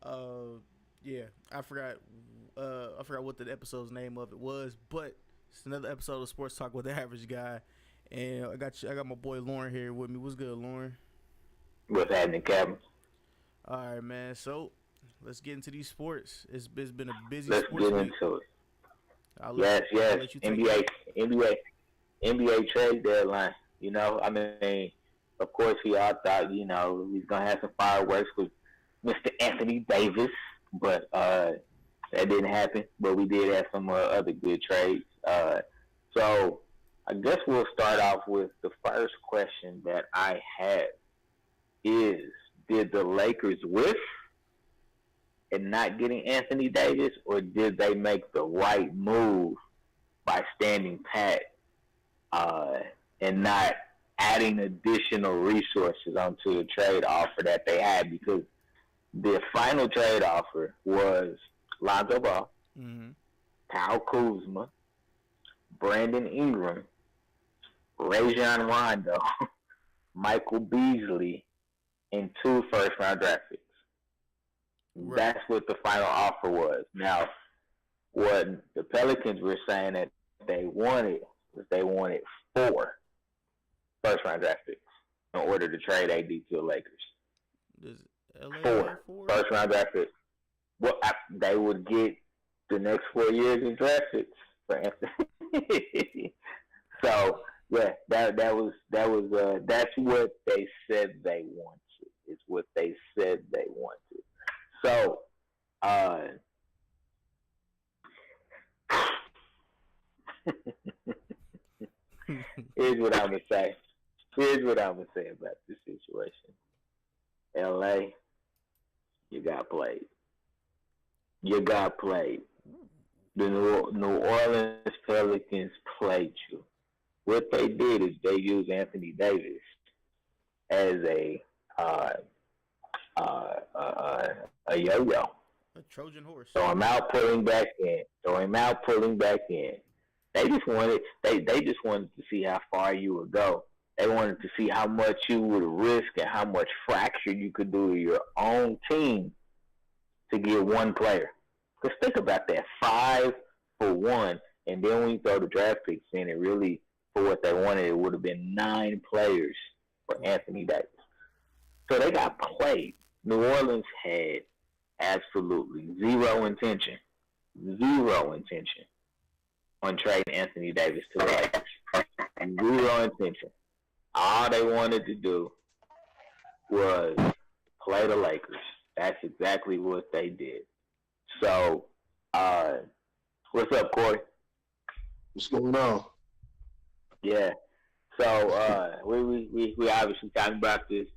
Uh, yeah, I forgot. I forgot what the episode's name of it was, but it's another episode of Sports Talk with the Average Guy, and I got my boy Lauren here with me. What's good, Lauren? What's happening, Captain? All right, man. So let's get into these sports. It's been a busy Let's sports get week. into it. I'll Yes. let you take it. NBA trade deadline. Of course, we all thought, he's gonna have some fireworks with Mr. Anthony Davis, but that didn't happen. But we did have some other good trades. So I guess we'll start off with the first question that I have is: did the Lakers whiff in not getting Anthony Davis, or did they make the right move by standing pat and not adding additional resources onto the trade offer that they had? Because the final trade offer was Lonzo Ball, Kyle Kuzma, Brandon Ingram, Rajon Rondo, Michael Beasley, and 2 first-round draft picks. Right. That's what the final offer was. Now, what the Pelicans were saying that they wanted was they wanted 4 first-round draft picks in order to trade AD to the Lakers. Does LA 4 first-round draft picks. Well, they would get the next 4 years in draft picks for Anthony. So yeah, that's what they said they wanted. It's what they said they wanted. So, here's what I'm gonna say. Here's what I'm gonna say about this situation. LA, you got played. You got played. The New Orleans Pelicans played you. What they did is they used Anthony Davis as a yo-yo. A Trojan horse. Throw him out, pulling back in. Throw him out, pulling back in. They just wanted to see how far you would go. They wanted to see how much you would risk and how much fracture you could do to your own team to get one player. Because think about that, 5 for 1, and then when you throw the draft picks in, it really, for what they wanted, it would have been 9 players for Anthony Davis. So they got played. New Orleans had absolutely zero intention on trading Anthony Davis to the Lakers. Zero intention. All they wanted to do was play the Lakers. That's exactly what they did. So, what's up, Corey? What's going on? Yeah. So we obviously talking about this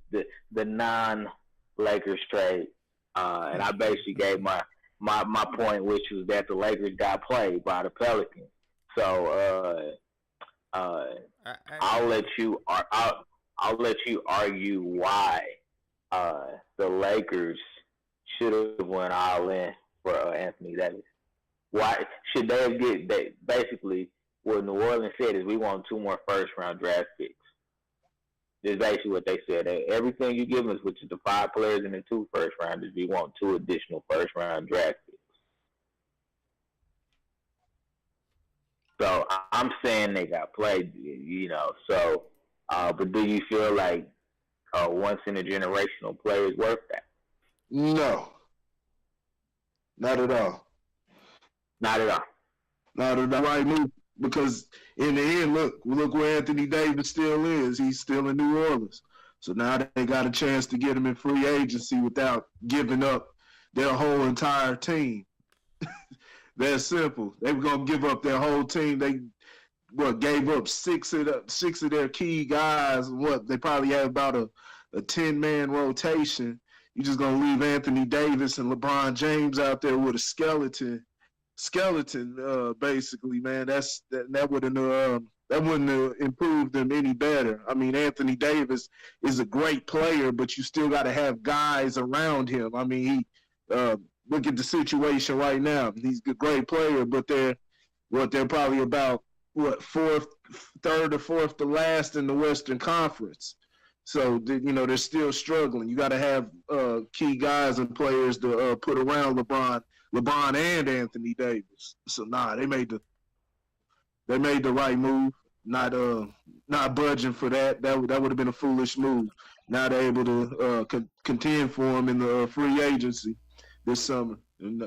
the non-Lakers trade, and I basically gave my point, which was that the Lakers got played by the Pelicans. So I'll let you argue why the Lakers should have went all in for Anthony Davis. Why should they have basically what New Orleans said is we want 2 more first-round draft picks. This is basically what they said. Everything you give us, which is the 5 players and the 2 first-rounders, we want 2 additional first-round draft picks. So I'm saying they got played, So, but do you feel like once-in-a-generational player is worth that? No. Not at all. Not at all. Not at all. Right move. Because in the end, look where Anthony Davis still is. He's still in New Orleans. So now they got a chance to get him in free agency without giving up their whole entire team. That's simple. They were gonna give up their whole team. They gave up 6 of their key guys. They probably had about a 10-man rotation. You're just gonna leave Anthony Davis and LeBron James out there with a skeleton, basically, man. That wouldn't have improved them any better. I mean, Anthony Davis is a great player, but you still got to have guys around him. I mean, look at the situation right now. He's a great player, but they're probably about third or fourth to last in the Western Conference. So they're still struggling. You got to have key guys and players to put around LeBron and Anthony Davis. So they made the right move. Not budging for that. That would have been a foolish move. Now they're able to contend for him in the free agency this summer. And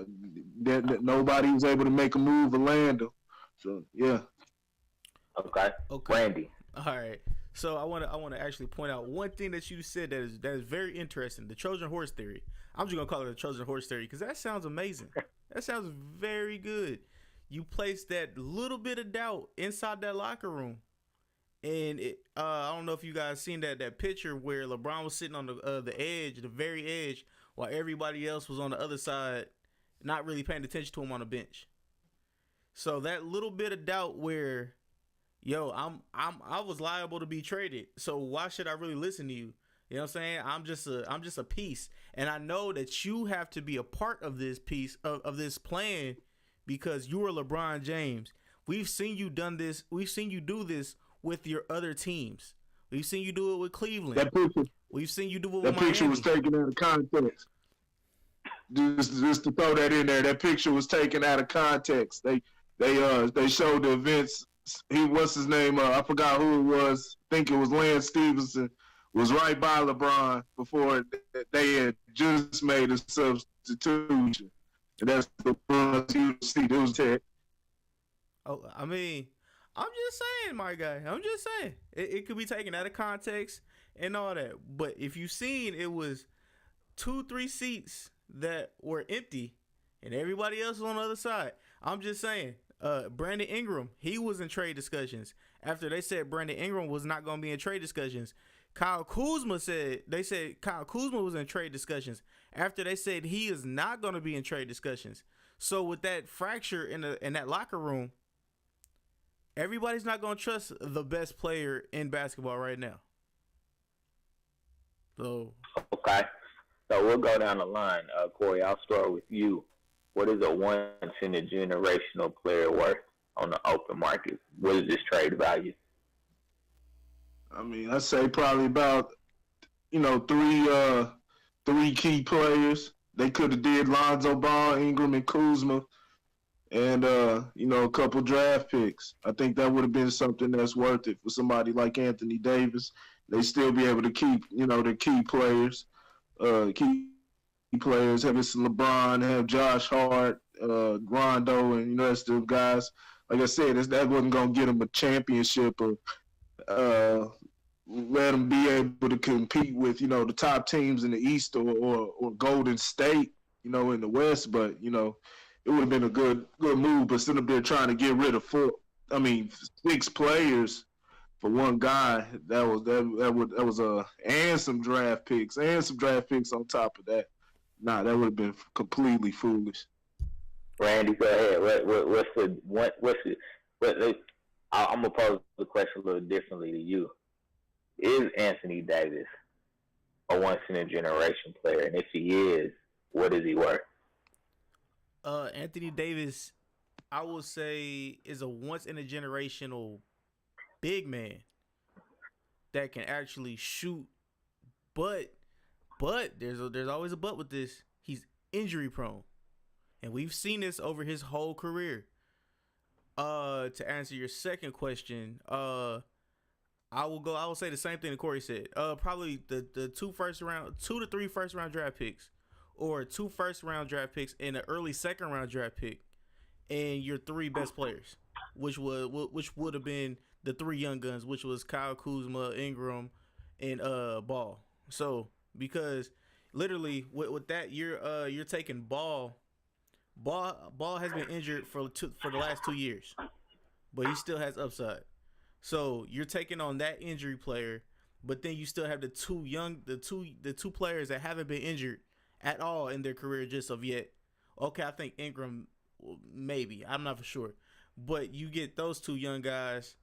nobody was able to make a move or land him. So yeah. Okay. Randy. All right. So I want to actually point out one thing that you said that is very interesting. The Trojan horse theory. I'm just gonna call it the Trojan horse theory because that sounds amazing. That sounds very good. You place that little bit of doubt inside that locker room, and I don't know if you guys seen that picture where LeBron was sitting on the edge, the very edge, while everybody else was on the other side, not really paying attention to him on the bench. So that little bit of doubt where, yo, I was liable to be traded. So why should I really listen to you? You know what I'm saying? I'm just a piece, and I know that you have to be a part of this piece of this plan because you are LeBron James. We've seen you done this. We've seen you do this with your other teams. We've seen you do it with Cleveland. We've seen you do it with Miami. That picture was taken out of context. Just to throw that in there, that picture was taken out of context. They showed the events. What's his name? I forgot who it was. I think it was Lance Stevenson. Was right by LeBron before they had just made a substitution. And that's the you see. It was Tech. Oh, I mean, I'm just saying, my guy. I'm just saying. It could be taken out of context and all that. But if you've seen, it was 2-3 seats that were empty and everybody else was on the other side. I'm just saying. Brandon Ingram, he was in trade discussions. After they said Brandon Ingram was not going to be in trade discussions, Kyle Kuzma said Kyle Kuzma was in trade discussions. After they said he is not going to be in trade discussions. So with that fracture in that locker room, everybody's not going to trust the best player in basketball right now. So okay, so we'll go down the line. Corey, I'll start with you. What is a once-in-a-generational player worth on the open market? What is this trade value? I mean, I'd say probably about, three key players. They could have did Lonzo Ball, Ingram, and Kuzma, and, a couple draft picks. I think that would have been something that's worth it for somebody like Anthony Davis. They still be able to keep, the key players, have LeBron, have Josh Hart, Rondo, and, that's the guys. Like I said, that wasn't going to get them a championship or let them be able to compete with, the top teams in the East or Golden State, in the West. But, it would have been a good move. But instead of there trying to get rid of 6 players for one guy, that was and some draft picks on top of that. Nah, that would have been completely foolish. Randy, go ahead. I'm gonna pose the question a little differently to you. Is Anthony Davis a once-in-a-generation player? And if he is, what is he worth? Anthony Davis, I would say, is a once-in-a-generational big man that can actually shoot. But there's always a but with this. He's injury-prone. And we've seen this over his whole career. To answer your second question, I will say the same thing that Corey said. Probably the 2 to 3 first round draft picks, or 2 first round draft picks and an early second round draft pick, and your 3 best players, which would have been the 3 young guns, which was Kyle Kuzma, Ingram, and Ball. So because literally with that you're taking Ball. Ball has been injured for the last 2 years, but he still has upside. So you're taking on that injury player, but then you still have the two players that haven't been injured at all in their career just of yet. Okay, I think Ingram, maybe, I'm not for sure, but you get those 2 young guys,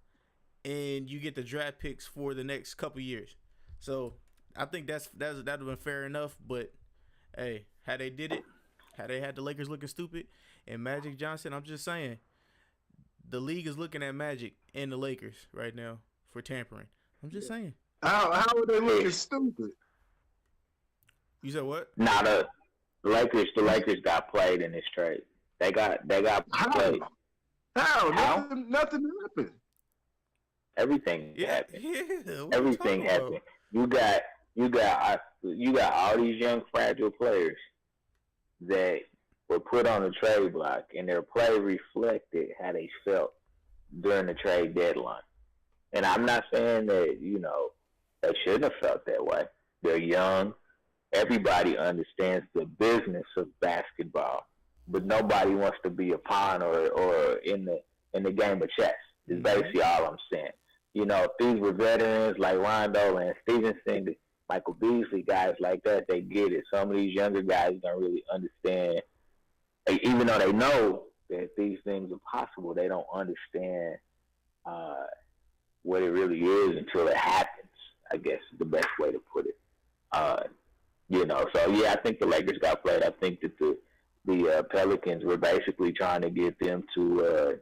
and you get the draft picks for the next couple years. So I think that'd have been fair enough. But hey, had they did it. How they had the Lakers looking stupid and Magic Johnson, I'm just saying, the league is looking at Magic and the Lakers right now for tampering. I'm just saying. How are they looking stupid? You said what? Nah, the Lakers got played in this trade. They got played. How? Nothing happened. Everything Yeah, happened. yeah. Everything happened. You got all these young fragile players that were put on the trade block, and their play reflected how they felt during the trade deadline. And I'm not saying that they shouldn't have felt that way. They're young. Everybody understands the business of basketball, but nobody wants to be a pawn or in the game of chess. Is basically all I'm saying. If these were veterans like Rondo and Stevenson, Michael Beasley, guys like that, they get it. Some of these younger guys don't really understand. Even though they know that these things are possible, they don't understand what it really is until it happens, I guess is the best way to put it. So yeah, I think the Lakers got played. I think that the Pelicans were basically trying to get them to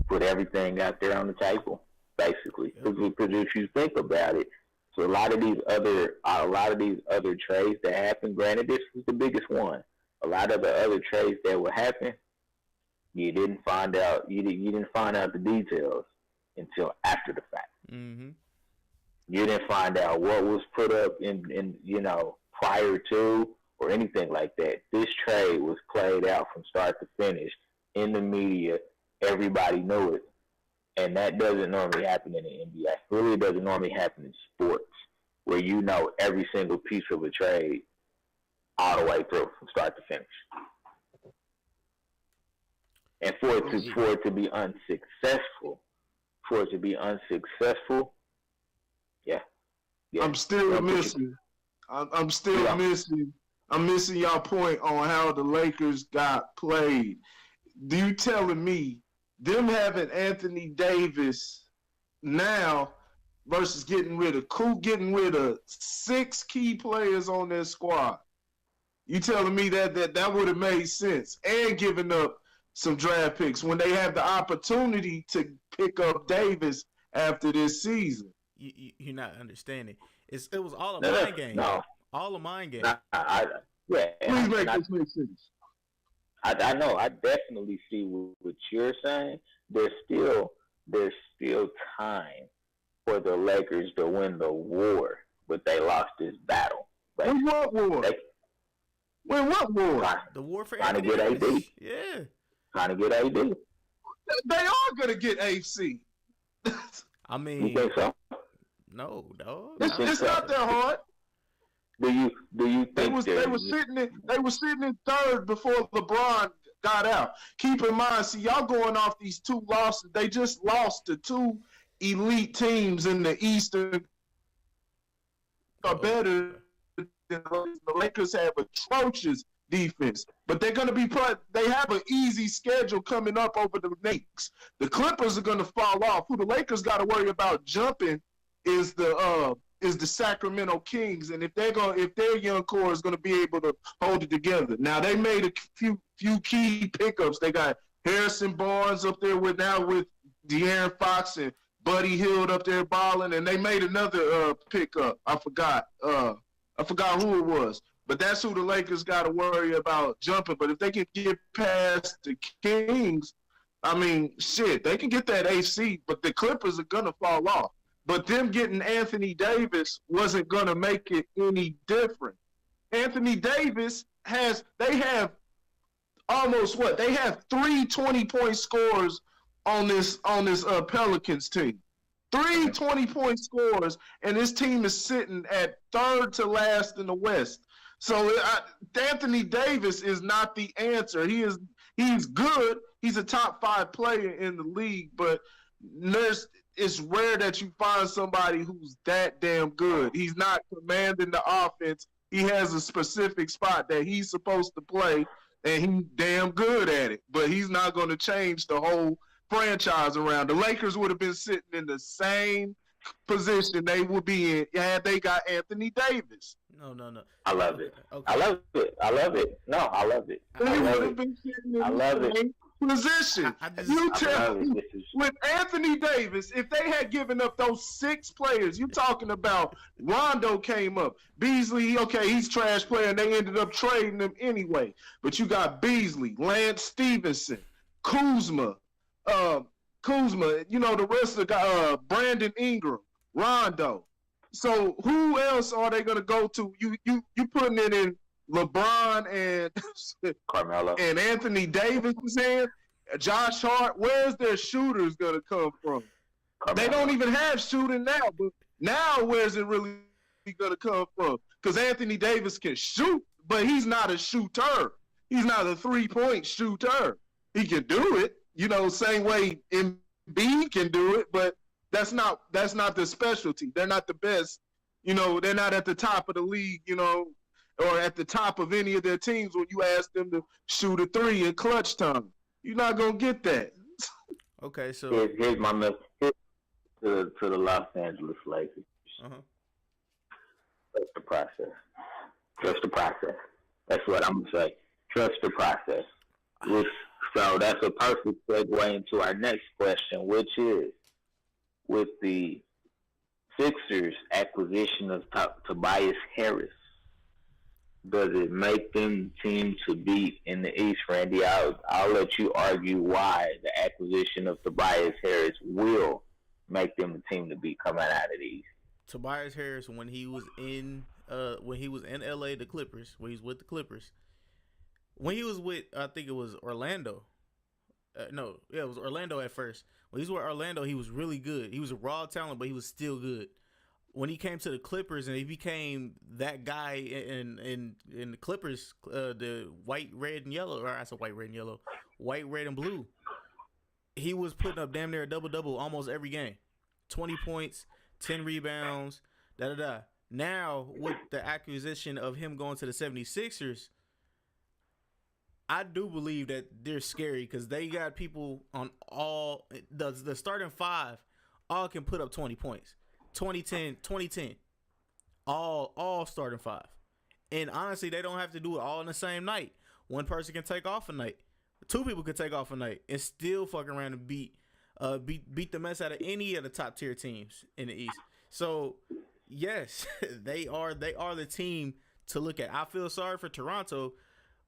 put everything out there on the table, basically. Because if you think about it, so a lot of these other trades that happened, granted this was the biggest one. A lot of the other trades that would happen, you didn't find out the details until after the fact. Mm-hmm. You didn't find out what was put up in prior to or anything like that. This trade was played out from start to finish in the media. Everybody knew it. And that doesn't normally happen in the NBA. It really doesn't normally happen in sports where every single piece of a trade all the way through from start to finish. And for it to be unsuccessful, yeah. I'm still missing. I'm still missing. I'm missing y'all point on how the Lakers got played. You telling me them having Anthony Davis now versus getting rid of 6 key players on their squad? You telling me that would have made sense, and giving up some draft picks when they have the opportunity to pick up Davis after this season? You're not understanding. It was all a mind game. No. All a mind game. Please make this make sense. I know. I definitely see what you're saying. There's still time for the Lakers to win the war, but they lost this battle. Win what war? Win what war? The war for trying to get AD. Yeah. Trying to get AD. They are gonna get AC. I mean, you think so? No, dog. It's not that hard. Do you think they were sitting in third before LeBron got out? Keep in mind, see, y'all going off these 2 losses. They just lost to 2 elite teams in the Eastern. Are better than the Lakers have atrocious defense, but they're going to be they have an easy schedule coming up over the Knicks. The Clippers are going to fall off. Who the Lakers got to worry about jumping is the Sacramento Kings, and if their young core is going to be able to hold it together. Now they made a few key pickups. They got Harrison Barnes up there with De'Aaron Fox and Buddy Hield up there balling, and they made another pickup. I forgot who it was, but that's who the Lakers got to worry about jumping. But if they can get past the Kings, I mean, shit, they can get that AC. But the Clippers are gonna fall off. But them getting Anthony Davis wasn't going to make it any different. Anthony Davis they have almost They have 3 20-point scores on this Pelicans team. 3 20-point scores, and this team is sitting at third to last in the West. So Anthony Davis is not the answer. He's good. He's a top 5 player in the league, but it's rare that you find somebody who's that damn good. He's not commanding the offense. He has a specific spot that he's supposed to play, and he's damn good at it. But he's not going to change the whole franchise around. The Lakers would have been sitting in the same position they would be in had they got Anthony Davis. No. I love it. Okay. I love it. No, I love it. They would have been sitting in the position. You tell me, with Anthony Davis, if they had given up those 6 players, you're talking about Rondo came up. Beasley, okay, he's trash player, and they ended up trading him anyway. But you got Beasley, Lance Stevenson, Kuzma, the rest of the Brandon Ingram, Rondo. So who else are they gonna go to? You putting it in LeBron and Carmelo and Anthony Davis' hand, Josh Hart. Where's their shooters gonna come from? Carmelo. They don't even have shooting now, but now where's it really gonna come from? Because Anthony Davis can shoot, but he's not a shooter. He's not a 3-point shooter. He can do it, same way Embiid can do it, but that's not the specialty. They're not the best. They're not at the top of the league, or at the top of any of their teams when you ask them to shoot a 3 in clutch time. You're not going to get that. Okay, so here's my message to the Los Angeles Lakers. Trust the process. Trust the process. That's what I'm going to say. Trust the process. So that's a perfect segue into our next question, which is, with the Sixers' acquisition of Tobias Harris, does it make them team to beat in the East, Randy? I'll let you argue why the acquisition of Tobias Harris will make them the team to beat coming out of the East. Tobias Harris, when he was in LA, the Clippers, when he was with the Clippers, when he was with, I think it was Orlando. It was Orlando at first. When he was with Orlando, he was really good. He was a raw talent, but he was still good. When he came to the Clippers and he became that guy in the Clippers, the white, red, and yellow, or I said white, red, and yellow, white, red, and blue, he was putting up damn near a double-double almost every game. 20 points, 10 rebounds, da-da-da. Now, with the acquisition of him going to the 76ers, I do believe that they're scary because they got people on all the starting 5 all can put up 20 points. 2010. All starting 5. And honestly, they don't have to do it all in the same night. One person can take off a night. 2 people can take off a night and still fuck around and beat the mess out of any of the top tier teams in the East. So yes, they are the team to look at. I feel sorry for Toronto.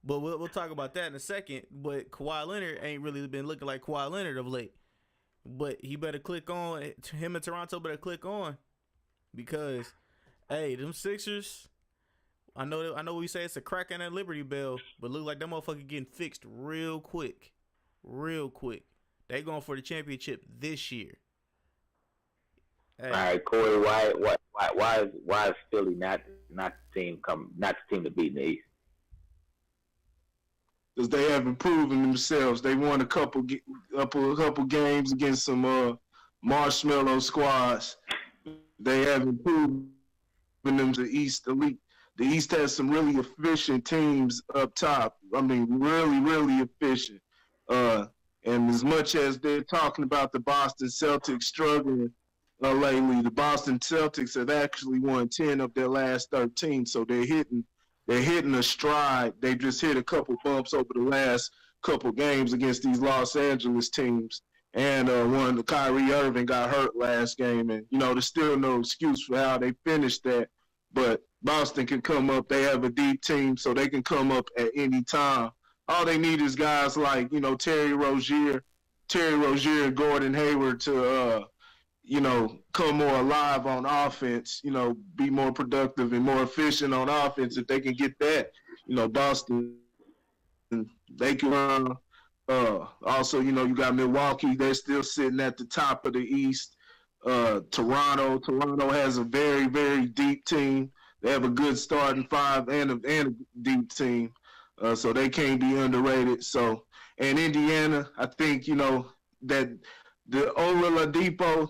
But we'll talk about that in a second. But Kawhi Leonard ain't really been looking like Kawhi Leonard of late. But he better click on. Him and Toronto better click on. Because, hey, them Sixers, I know we say it's a crack in that Liberty Bell, but look like that motherfucker getting fixed real quick. Real quick. They going for the championship this year. Hey. All right, Corey, why is Philly not the team to beat in the East? Because they haven't proven themselves. They won a couple games against some marshmallow squads. They haven't proven them to East elite. The East has some really efficient teams up top. I mean, really, really efficient. And as much as they're talking about the Boston Celtics struggling lately, the Boston Celtics have actually won 10 of their last 13. So they're hitting a stride. They just hit a couple bumps over the last couple games against these Los Angeles teams. And Kyrie Irving got hurt last game. And, there's still no excuse for how they finished that. But Boston can come up. They have a deep team, so they can come up at any time. All they need is guys like, Terry Rozier and Gordon Hayward to, come more alive on offense, be more productive and more efficient on offense. If they can get that, Boston, they can also, you got Milwaukee. They're still sitting at the top of the East. Toronto has a very, very deep team. They have a good starting 5 and a deep team. So they can't be underrated. So, and Indiana, I think, that the Oladipo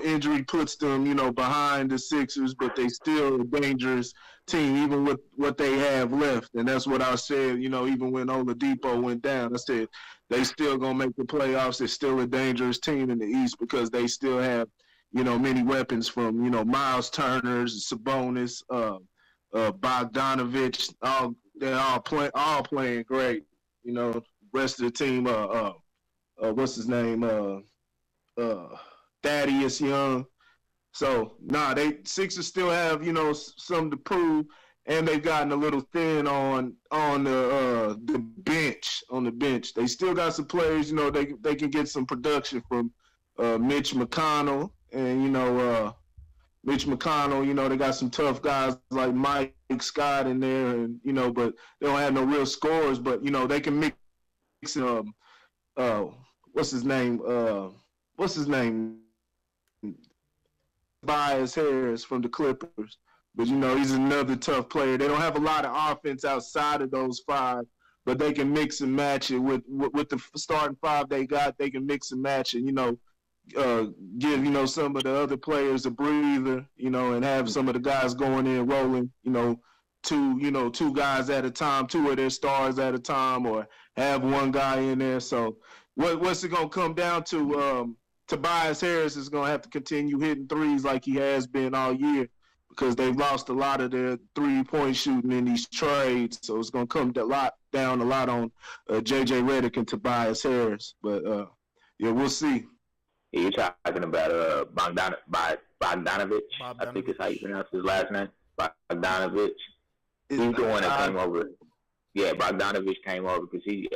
injury puts them, behind the Sixers, but they still a dangerous team, even with what they have left. And that's what I said, even when Oladipo went down, I said they still going to make the playoffs. They're still a dangerous team in the East because they still have, many weapons from, Miles Turner's, Sabonis, Bogdanovich, they're all playing great. rest of the team. What's his name? Thaddeus Young. So they Sixers still have something to prove, and they've gotten a little thin on the bench. On the bench, they still got some players. They can get some production from Mitch McConnell, and Mitch McConnell. They got some tough guys like Mike Scott in there, and but they don't have no real scores. But they can mix. What's his name? Tobias Harris from the Clippers. But, he's another tough player. They don't have a lot of offense outside of those five, but they can mix and match it with the starting five they got. They can mix and match it, give, some of the other players a breather, and have some of the guys going in rolling, two guys at a time, two of their stars at a time, or have one guy in there. So what's it going to come down to? Tobias Harris is going to have to continue hitting threes like he has been all year, because they've lost a lot of their three-point shooting in these trades. So it's going to come down a lot on J.J. Redick and Tobias Harris. But, we'll see. Yeah, you're talking about Bogdanovich. I think is how you pronounce his last name. Bogdanovich. He's the one that came over. Yeah, Bogdanovich came over because he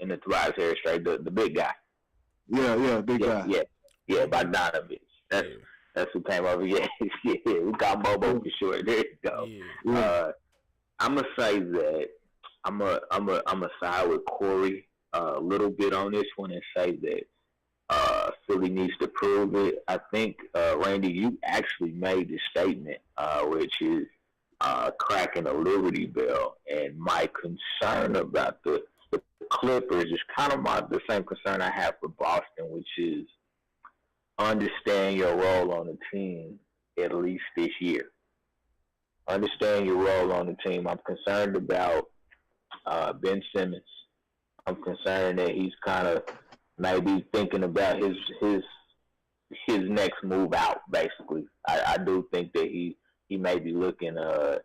in the Tobias Harris trade, the big guy. Yeah, big guy. Yeah, Bogdanovich. That's who came over. Yeah, we got Bobo for sure. There you go. Yeah. I'm gonna say that I'm a side with Corey a little bit on this one and say that Philly needs to prove it. I think Randy, you actually made the statement, which is cracking a Liberty Bell, and my concern about the Clippers is kind of the same concern I have for Boston, which is understand your role on the team at least this year. Understand your role on the team. I'm concerned about Ben Simmons. I'm concerned that he's kind of maybe thinking about his next move out, basically. I do think that he may be looking to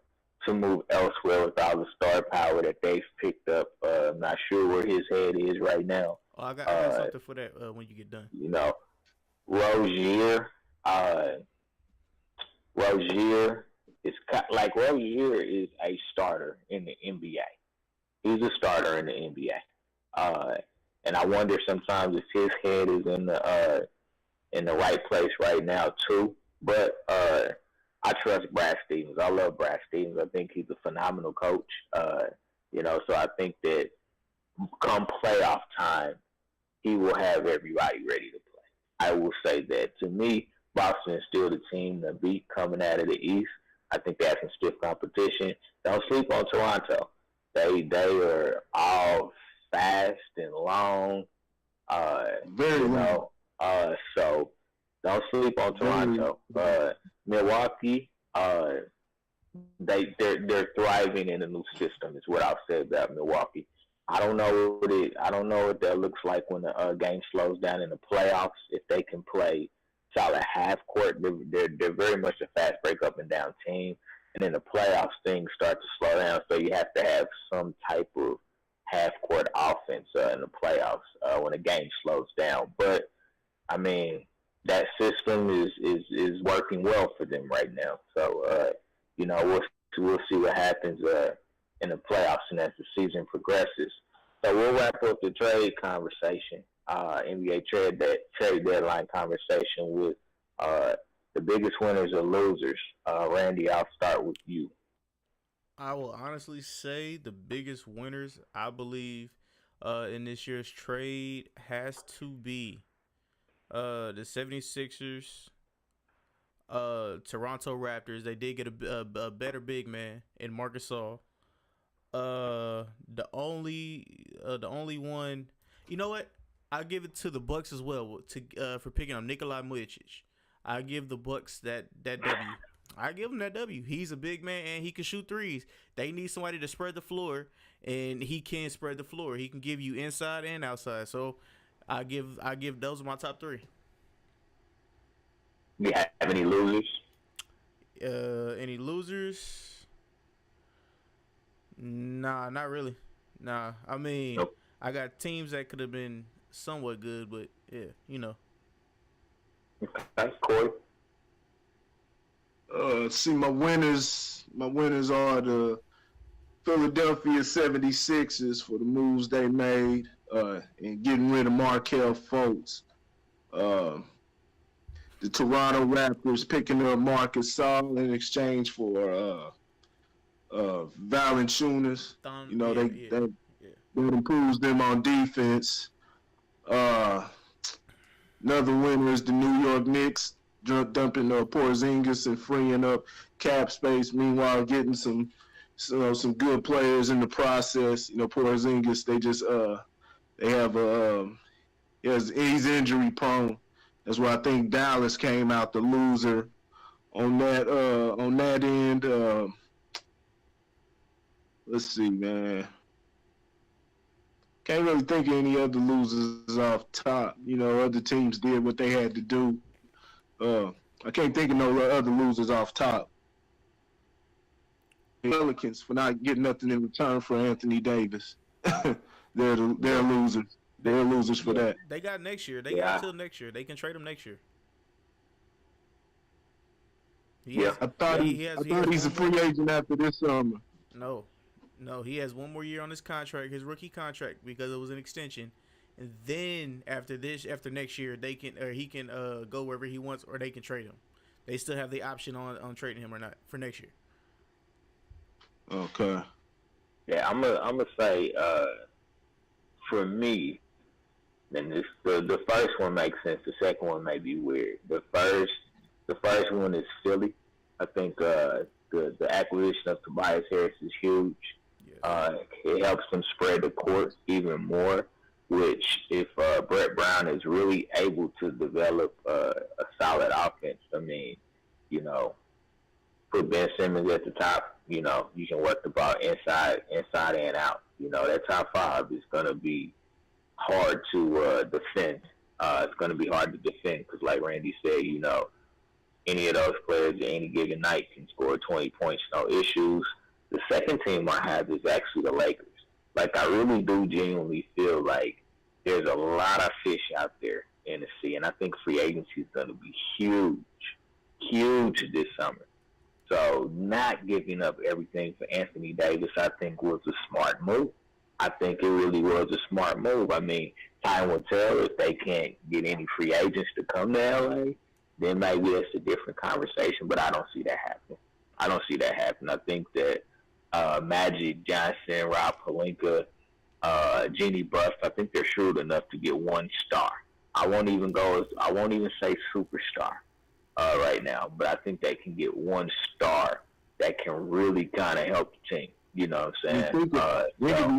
move elsewhere with all the star power that they've picked up. I'm not sure where his head is right now. Oh, I got something for that when you get done. Rozier Rozier is a starter in the NBA. He's a starter in the NBA. And I wonder sometimes if his head is in the right place right now too. But I trust Brad Stevens. I love Brad Stevens. I think he's a phenomenal coach. So I think that come playoff time, he will have everybody ready to play. I will say that. To me, Boston is still the team to beat coming out of the East. I think they have some stiff competition. Don't sleep on Toronto. They are all fast and long. Very long. So don't sleep on Toronto. Milwaukee, they're thriving in a new system. Is what I'll say about Milwaukee. I don't know what that looks like when the game slows down in the playoffs. If they can play solid half court, they're very much a fast break up and down team. And in the playoffs, things start to slow down. So you have to have some type of half court offense in the playoffs when the game slows down. But I mean, that system is working well for them right now. So we'll see what happens in the playoffs and as the season progresses. So we'll wrap up the trade conversation, NBA trade deadline conversation with the biggest winners or losers. Randy, I'll start with you. I will honestly say the biggest winners, I believe, in this year's trade has to be the 76ers, Toronto Raptors. They did get a better big man in Marc Gasol. The only one, you know what? I'll give it to the Bucks as well for picking up Nikola Mirotic. I give the Bucks that W. I give him that W. He's a big man and he can shoot threes. They need somebody to spread the floor, and he can spread the floor. He can give you inside and outside. So I give those are my top three. You have any losers? Any losers? Nah, not really. Nah, I mean, nope. I got teams that could have been somewhat good, but yeah, you know. That's Corey. See, my winners are the Philadelphia 76ers for the moves they made and getting rid of Markelle Fultz. The Toronto Raptors picking up Marcus Gasol in exchange for Valanciunas. You know, that improves them on defense. Another winner is the New York Knicks dumping Porzingis and freeing up cap space. Meanwhile, getting some good players in the process. You know, Porzingis, he's injury prone. That's why I think Dallas came out the loser on that end. Let's see, man. Can't really think of any other losers off top. You know, other teams did what they had to do. I can't think of no other losers off top. Pelicans for not getting nothing in return for Anthony Davis. They're losers. They're losers for that. They got next year. They got till next year. They can trade him next year. I thought he's a free agent after this summer. No, he has one more year on his contract, his rookie contract, because it was an extension. And then after next year, he can go wherever he wants, or they can trade him. They still have the option on trading him or not for next year. Okay. Yeah, I'm gonna say for me, and the first one makes sense. The second one may be weird. The first one is Philly. I think the acquisition of Tobias Harris is huge. Yes. It helps them spread the court even more. Which, if Brett Brown is really able to develop a solid offense, I mean, you know, put Ben Simmons at the top, you know, you can work the ball inside and out. You know, that top five is going to be hard to defend. It's going to be hard to defend because, like Randy said, you know, any of those players at any given night can score 20 points, no issues. The second team I have is actually the Lakers. Like, I really do genuinely feel like there's a lot of fish out there in the sea, and I think free agency is going to be huge this summer. So not giving up everything for Anthony Davis, I think, was a smart move. I think it really was a smart move. I mean, time will tell if they can't get any free agents to come to L.A., then maybe that's a different conversation, but I don't see that happening. I think that Magic Johnson, Rob Pelinka, Jeannie Buss, I think they're shrewd enough to get one star. I won't even say superstar right now, but I think they can get one star that can really kind of help the team. You know what I'm saying? You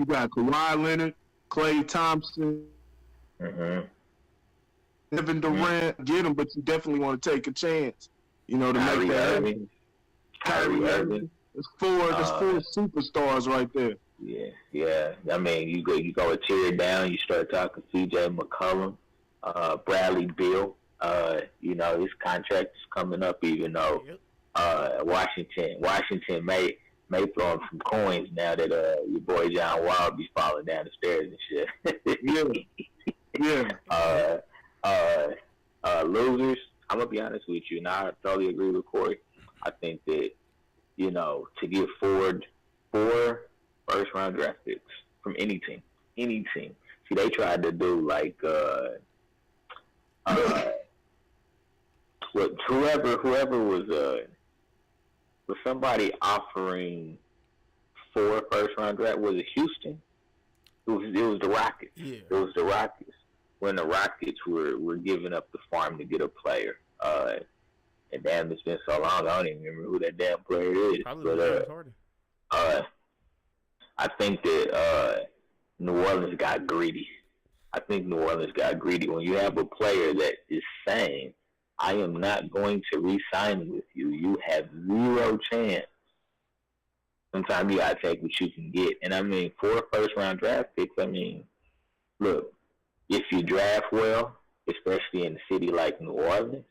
got Kawhi Leonard, Klay Thompson, Kevin Durant. Get them, but you definitely want to take a chance. You know, to make that happen. Kyrie Irving. There's four superstars right there. Yeah. I mean, you go a tier down. You start talking C.J. McCollum, Bradley Beal. You know, his contract is coming up. Even though Washington may throw him some coins now that your boy John Wall be falling down the stairs and shit. Yeah. Losers. I'm gonna be honest with you, and I totally agree with Corey. I think that, you know, to get forward 4 first-round draft picks from any team. See, they tried to do like whoever was somebody offering 4 first-round draft. Was it Houston? It was the Rockets. Yeah. It was the Rockets when the Rockets were giving up the farm to get a player. And damn, it's been so long, I don't even remember who that damn player is. Probably James Harden. I think that New Orleans got greedy. When you have a player that is saying, I am not going to re-sign with you, you have 0 chance. Sometimes you got to take what you can get. And I mean, 4 first-round draft picks, I mean, look, if you draft well, especially in a city like New Orleans,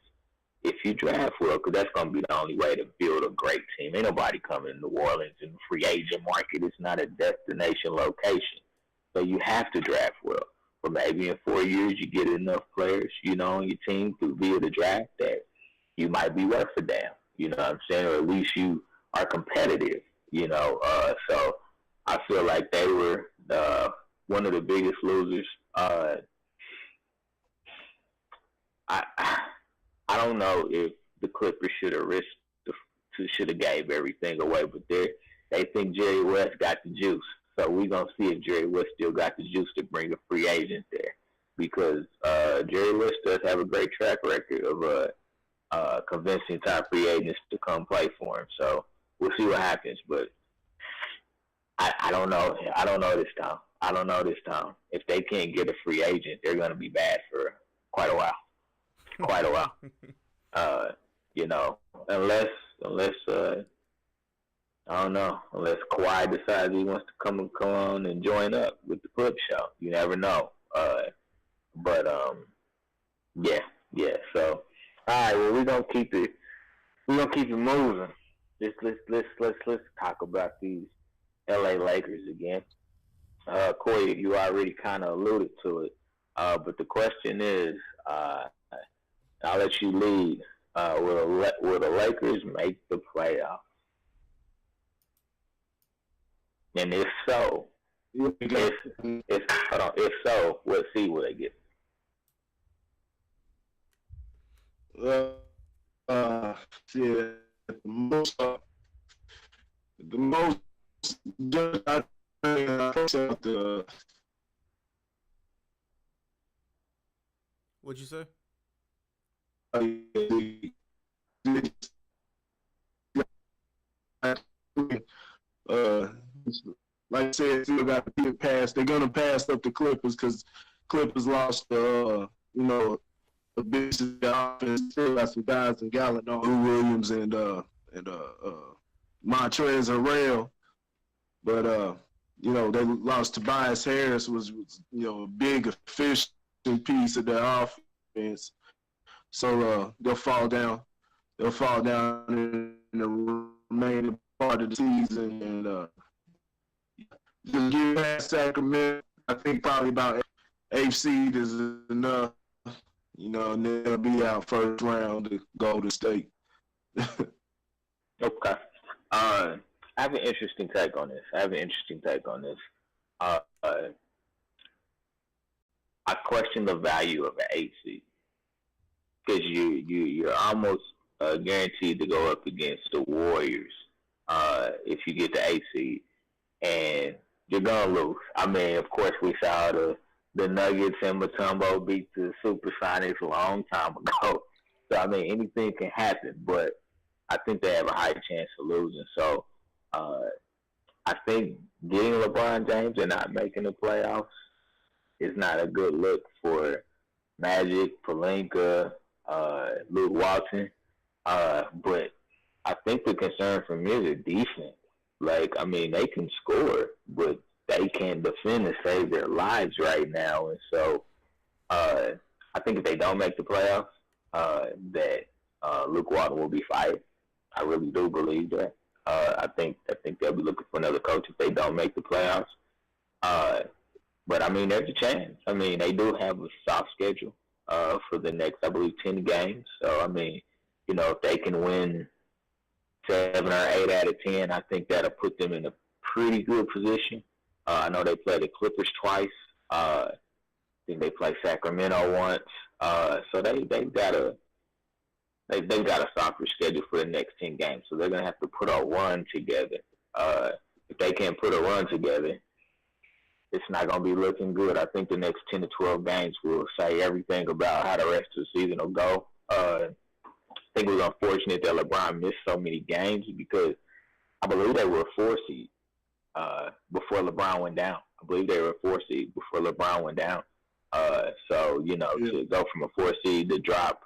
if you draft well, because that's going to be the only way to build a great team. Ain't nobody coming to New Orleans in the free agent market. It's not a destination location. So you have to draft well. But maybe in 4 years you get enough players, on your team through via the draft that you might be worth a damn. You know what I'm saying? Or at least you are competitive. So I feel like they were one of the biggest losers. I don't know if the Clippers should have should have gave everything away, but they think Jerry West got the juice. So we're gonna see if Jerry West still got the juice to bring a free agent there, because Jerry West does have a great track record of convincing top free agents to come play for him. So we'll see what happens, but I don't know. I don't know this time. If they can't get a free agent, they're gonna be bad for quite a while. Unless I don't know, unless Kawhi decides he wants to come on and join up with the Clip Show. You never know. Yeah. So, all right. Well, we're gonna keep it moving. Let's talk about these L.A. Lakers again. Corey, you already kind of alluded to it, but the question is, I'll let you lead. Will the Lakers make the playoffs? And if so, what seed will they get? The most just I think the. What'd you say? Like I said, still got to get past. They're gonna pass up the Clippers because Clippers lost, a big offense. Still got some guys in Gallinari, Williams, and Montrezl Harrell, but they lost Tobias Harris, was a big efficient piece of their offense. So they'll fall down. They'll fall down in the remaining part of the season, and just get past Sacramento. I think probably about 8th seed is enough. And they'll be out first round to Golden State. Okay. I have an interesting take on this. I question the value of an 8 seed, because you're almost guaranteed to go up against the Warriors if you get the 8 seed, and you're gonna lose. I mean, of course, we saw the Nuggets and Mutombo beat the Supersonics a long time ago. So I mean, anything can happen, but I think they have a high chance of losing. So I think getting LeBron James and not making the playoffs is not a good look for Magic, Pelinka, Luke Walton. But I think the concern for me is the defense. Like, I mean, they can score, but they can't defend to save their lives right now. And so I think if they don't make the playoffs, that Luke Walton will be fired. I really do believe that. I think they'll be looking for another coach if they don't make the playoffs. But, I mean, there's a chance. I mean, they do have a soft schedule for the next, I believe, 10 games. So, I mean, if they can win 7 or 8 out of 10, I think that'll put them in a pretty good position. I know they play the Clippers twice. I think they play Sacramento once. So they've got a softer schedule for the next 10 games. So they're gonna have to put a run together. If they can't put a run together, it's not gonna be looking good. I think the next 10 to 12 games will say everything about how the rest of the season will go. I think it was unfortunate that LeBron missed so many games, because I believe they were a 4 seed before LeBron went down. So, to go from a 4 seed to drop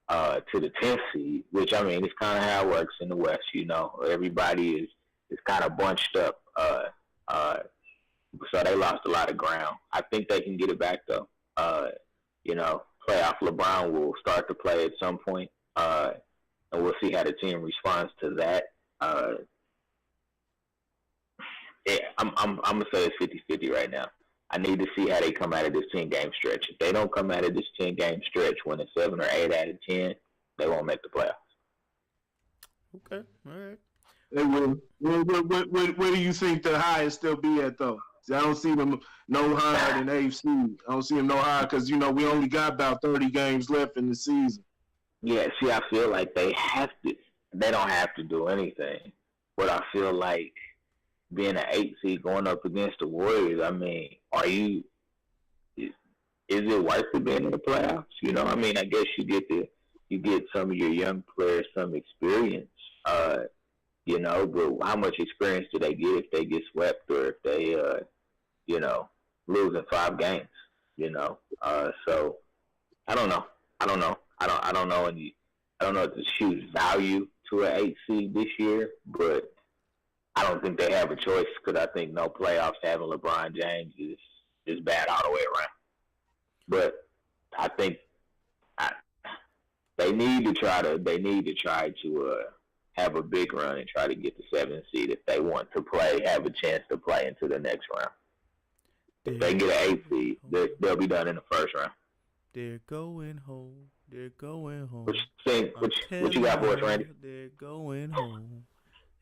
to the 10th seed, which, I mean, it's kind of how it works in the West, Everybody is kind of bunched up. So they lost a lot of ground. I think they can get it back, though. Playoff LeBron will start to play at some point. And we'll see how the team responds to that. I'm gonna say it's 50-50 right now. I need to see how they come out of this 10-game stretch. If they don't come out of this 10-game stretch winning 7 or 8 out of 10, they won't make the playoffs. Okay, all right. They will. Where do you think the highest they'll be at, though? See, I don't see them no higher than 8th seed. I don't see them no higher because, we only got about 30 games left in the season. Yeah, see, I feel like they have to. They don't have to do anything. But I feel like being an 8th seed going up against the Warriors, I mean, is it worth it being in the playoffs? I guess you get some of your young players some experience, but how much experience do they get if they get swept or if they, lose in 5 games, so I don't know. I don't know if it's huge value to an 8th seed this year, but I don't think they have a choice because I think no playoffs having LeBron James is bad all the way around. But I think they need to try to have a big run and try to get the 7th seed if they want to have a chance to play into the next round. If they get an 8th seed, they'll be done in the first round. They're going home. They're going home. What you got for us, Randy? They're going home.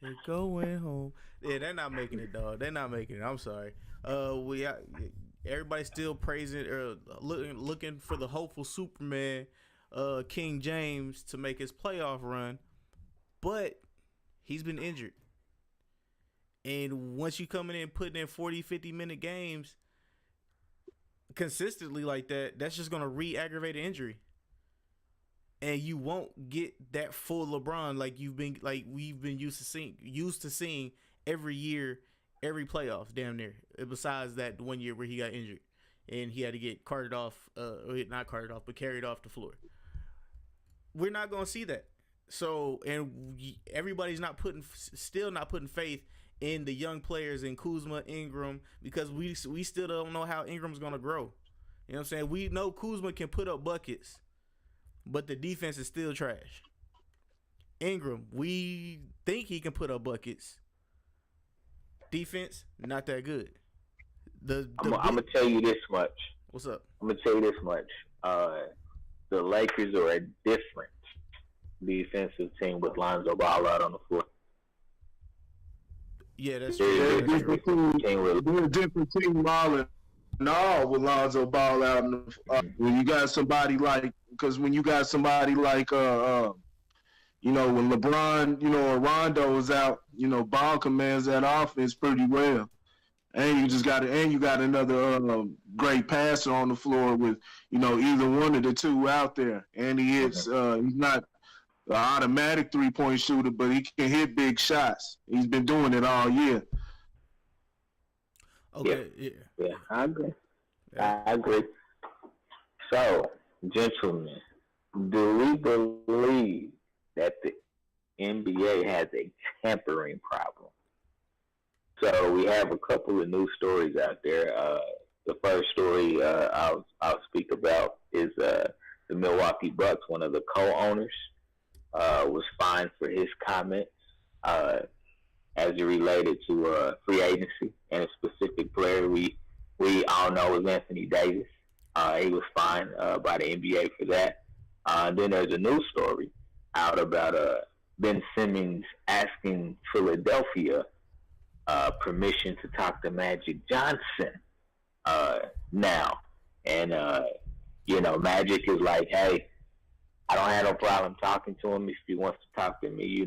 They're going home. Yeah, they're not making it, dog. They're not making it. I'm sorry. Everybody's still praising or looking for the hopeful Superman, King James, to make his playoff run, but he's been injured. And once you coming in putting in 40, 50-minute games consistently like that, that's just gonna re-aggravate an injury. And you won't get that full LeBron we've been used to seeing every year, every playoffs, damn near. Besides that 1 year where he got injured and he had to get carted off, not carted off, but carried off the floor. We're not gonna see that. So, and everybody's still not putting faith in the young players in Kuzma, Ingram, because we still don't know how Ingram's gonna grow. You know what I'm saying? We know Kuzma can put up buckets, but the defense is still trash. Ingram, we think he can put up buckets. Defense, not that good. I'm gonna tell you this much. What's up? I'm gonna tell you this much. The Lakers are a different defensive team with Lonzo Ball out on the floor. Yeah, that's true. true. They're a different team all in all with Lonzo Ball out. When you got somebody like, when LeBron, or Rondo is out, Ball commands that offense pretty well. And you got another great passer on the floor with, either one of the two out there. And he hits, he's not an automatic 3-point shooter, but he can hit big shots. He's been doing it all year. Okay, yeah, I agree. I agree. So, gentlemen, do we believe that the NBA has a tampering problem? So we have a couple of news stories out there. The first story I'll speak about is the Milwaukee Bucks. One of the co-owners was fined for his comments as it related to free agency and a specific player we all know is Anthony Davis. He was fined by the NBA for that. Then there's a news story out about Ben Simmons asking Philadelphia permission to talk to Magic Johnson now. And, Magic is like, hey, I don't have no problem talking to him if he wants to talk to me,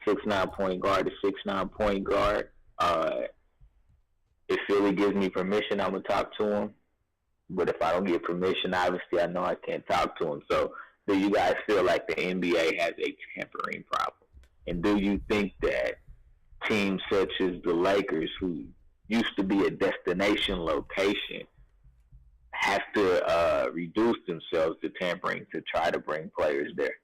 6'9" point guard to 6'9" point guard. If Philly gives me permission, I'm going to talk to him. But if I don't get permission, obviously I know I can't talk to him. So do you guys feel like the NBA has a tampering problem? And do you think that teams such as the Lakers, who used to be a destination location, have to reduce themselves to tampering to try to bring players there?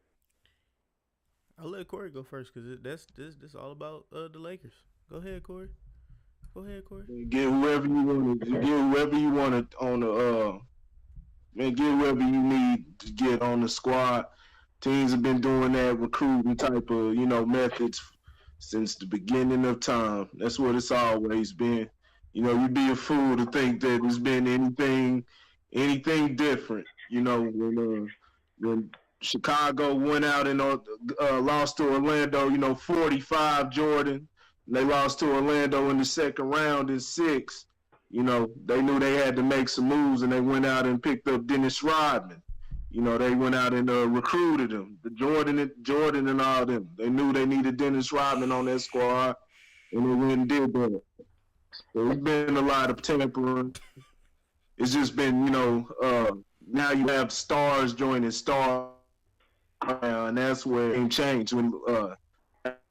I'll let Corey go first because this all about the Lakers. Go ahead, Corey. Get whoever you want on the get whoever you need to get on the squad. Teams have been doing that recruiting type of methods since the beginning of time. That's what it's always been. You know, you'd be a fool to think that there's been anything different. You know, when Chicago went out and lost to Orlando, you know, 45 Jordan. And they lost to Orlando in the second round in 6. You know, they knew they had to make some moves, and they went out and picked up Dennis Rodman. You know, they went out and recruited him, the Jordan and all them. They knew they needed Dennis Rodman on that squad, and they went and did that. So there's been a lot of tampering. It's just been, you know, now you have stars joining stars, and that's where it changed. When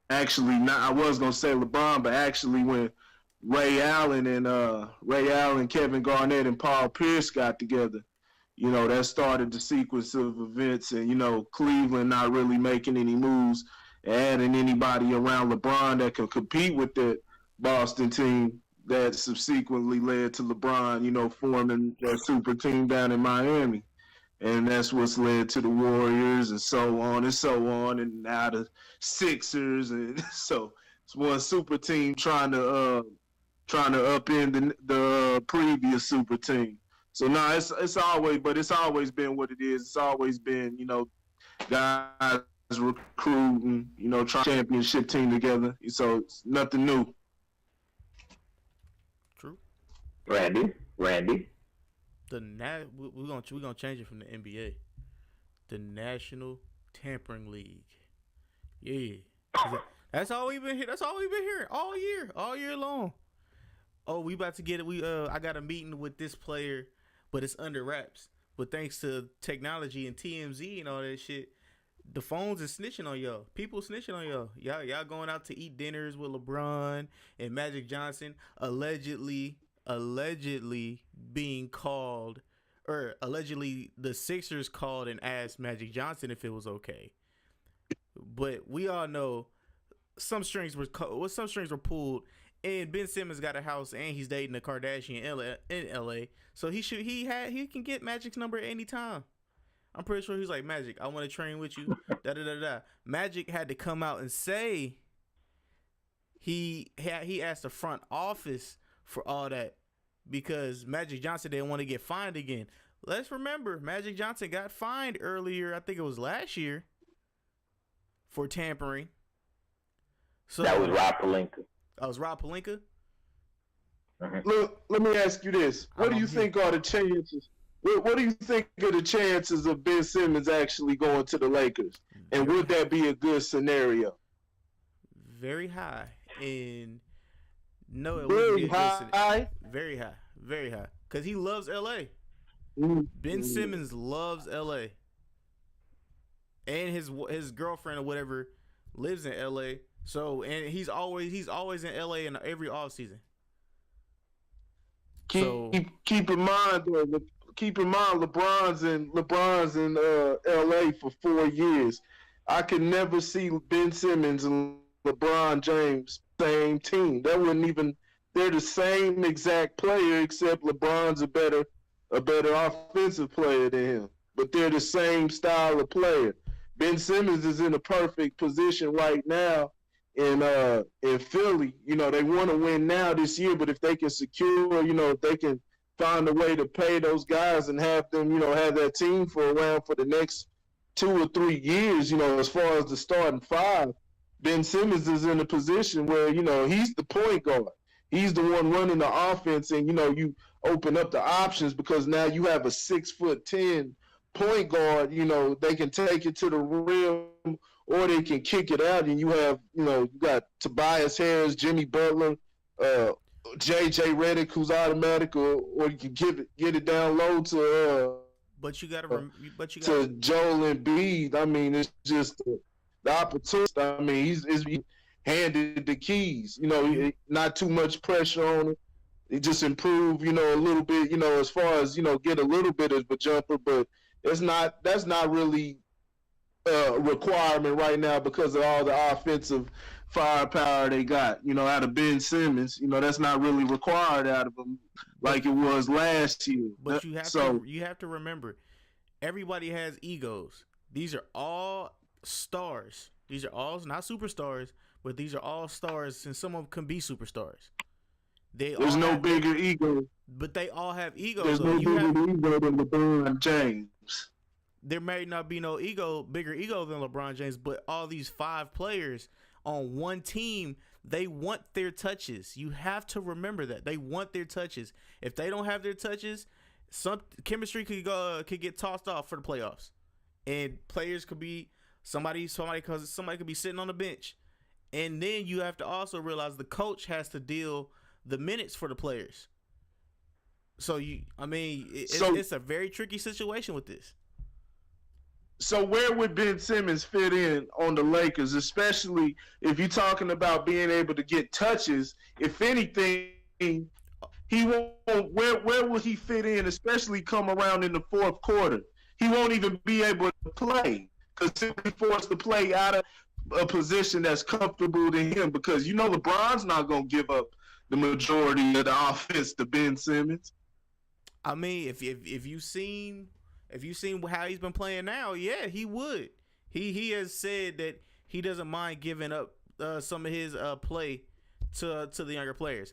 actually, not I was gonna say LeBron, but actually when Ray Allen, Kevin Garnett, and Paul Pierce got together, you know, that started the sequence of events. And, you know, Cleveland not really making any moves, adding anybody around LeBron that can compete with that Boston team, that subsequently led to LeBron, you know, forming that super team down in Miami. And that's what's led to the Warriors and so on and so on, and now the Sixers. And so it's one super team trying to upend the previous super team. So no, it's always been what it is. It's always been, you know, guys recruiting, you know, trying to championship team together. So it's nothing new. True. Randy. We're gonna change it from the NBA. The National Tampering League. Yeah. That's all we've been here. That's all we've been hearing all year long. Oh, we about to get it. I got a meeting with this player, but it's under wraps. But thanks to technology and TMZ and all that shit, the phones is snitching on y'all. People snitching on y'all. Y'all going out to eat dinners with LeBron and Magic Johnson, allegedly being called, or allegedly the Sixers called and asked Magic Johnson if it was okay. But we all know some strings were pulled, and Ben Simmons got a house and he's dating a Kardashian in LA. So he can get Magic's number at any time. I'm pretty sure he's like, Magic, I want to train with you. Magic had to come out and say he asked the front office for all that because Magic Johnson didn't want to get fined again. Let's remember, Magic Johnson got fined earlier, I think it was last year, for tampering. So that was Rob Pelinka. Oh, it was Rob Pelinka? Look, let me ask you this. What do you think are the chances? What do you think are the chances of Ben Simmons actually going to the Lakers? And would that be a good scenario? Very high. And no, it very wouldn't be a good high. Very high. Very high. Because he loves LA. Ben Simmons loves LA. And his girlfriend or whatever lives in LA. So, and he's always in LA in every offseason. Keep in mind though, LeBron's in LA for 4 years. I could never see Ben Simmons and LeBron James same team. They're the same exact player, except LeBron's a better offensive player than him. But they're the same style of player. Ben Simmons is in a perfect position right now in Philly. You know, they want to win now this year, but if they can secure, you know, if they can find a way to pay those guys and have them, you know, have that team for around for the next 2 or 3 years, you know, as far as the starting five, Ben Simmons is in a position where, you know, he's the point guard. He's the one running the offense, and, you know, you open up the options because now you have a 6'10" point guard. You know, they can take it to the rim or they can kick it out, and you have, you know, you got Tobias Harris, Jimmy Butler, JJ Redick, who's automatic, or you can get it down low to to Joel Embiid. I mean, it's just the opportunity. I mean, he's handed the keys. You know, not too much pressure on him. He just improved, you know, a little bit. You know, as far as, you know, get a little bit of a jumper, but that's not really a requirement right now because of all the offensive firepower they got, you know, out of Ben Simmons. You know, that's not really required out of him like it was last year. But you have to remember, everybody has egos. These are all stars. These are all not superstars, but these are all stars, and some of them can be superstars. There's no bigger ego. But they all have egos. There's no bigger ego than LeBron James. There may not be no bigger ego than LeBron James, but all these 5 players on one team, they want their touches. You have to remember that they want their touches. If they don't have their touches, some chemistry could get tossed off for the playoffs, and players could be somebody could be sitting on the bench, and then you have to also realize the coach has to deal the minutes for the players. So it's a very tricky situation with this. So where would Ben Simmons fit in on the Lakers, especially if you're talking about being able to get touches? If anything, he won't. Where will he fit in, especially come around in the fourth quarter? He won't even be able to play because he'll be forced to play out of a position that's comfortable to him because LeBron's not going to give up the majority of the offense to Ben Simmons. I mean, if you've seen how he's been playing now, yeah, he would. He has said that he doesn't mind giving up some of his play to the younger players.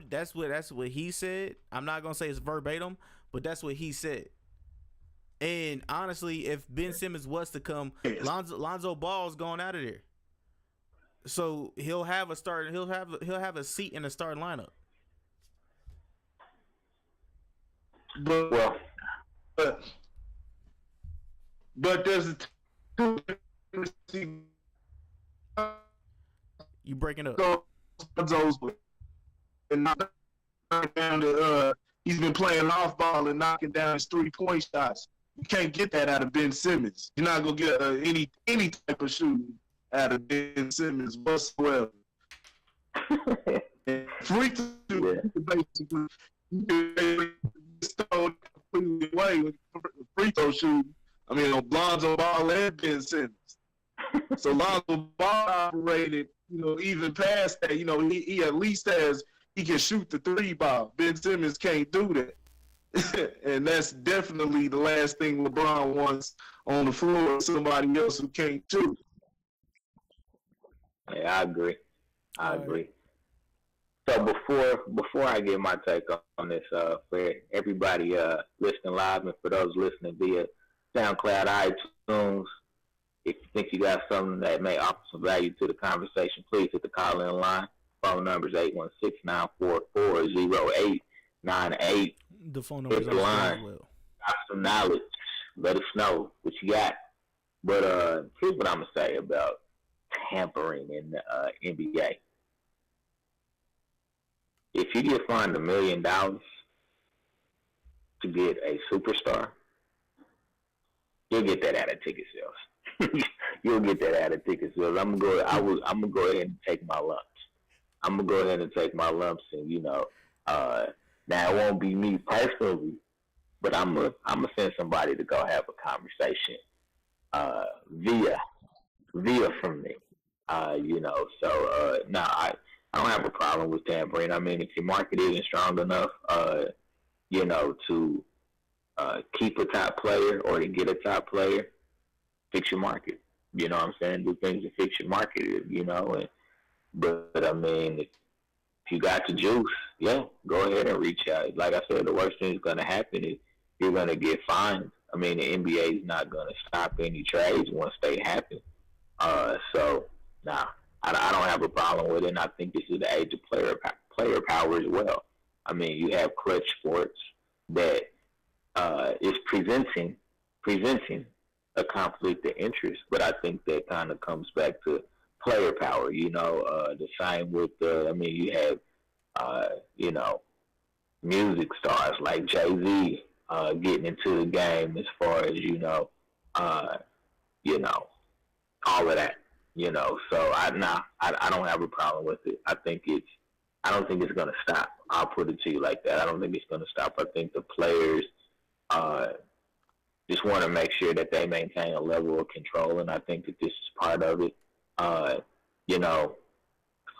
That's what he said. I'm not gonna say it's verbatim, but that's what he said. And honestly, if Ben Simmons was to come, Lonzo Ball's going out of there, so he'll have a start. He'll have a seat in the starting lineup. But there's you breaking up. He's been playing off ball and knocking down his 3-point shots. You can't get that out of Ben Simmons. You're not gonna get any type of shooting out of Ben Simmons whatsoever. Free throw, basically. Away with free throw shooting. I mean, Lonzo Ball and Ben Simmons. So Lonzo Ball operated, even past that. He at least he can shoot the 3 ball. Ben Simmons can't do that, and that's definitely the last thing LeBron wants on the floor. Somebody else who can't shoot. Yeah, I agree. So before I get my take on this, for everybody listening live and for those listening via SoundCloud, iTunes, if you think you got something that may offer some value to the conversation, please hit the call-in line. Phone number is 816-944-0898. The phone number is the line. As well. Got some knowledge. Let us know what you got. But here's what I'm going to say about tampering in the NBA. If you get fined $1 million to get a superstar, you'll get that out of ticket sales. You'll get that out of ticket sales. I'm gonna go ahead and take my lumps. And now it won't be me personally, but I'm gonna send somebody to go have a conversation via from me. I don't have a problem with tampering. I mean, if your market isn't strong enough, to keep a top player or to get a top player, fix your market. You know what I'm saying? Do things to fix your market, But I mean, if you got the juice, yeah, go ahead and reach out. Like I said, the worst thing that's going to happen is you're going to get fined. I mean, the NBA is not going to stop any trades once they happen. I don't have a problem with it, and I think this is the age of player power as well. I mean, you have Clutch Sports that is presenting a conflict of interest, but I think that kind of comes back to player power. The same with you have music stars like Jay-Z getting into the game as far as all of that. So I don't have a problem with it. I don't think it's gonna stop. I'll put it to you like that. I don't think it's gonna stop. I think the players just want to make sure that they maintain a level of control, and I think that this is part of it.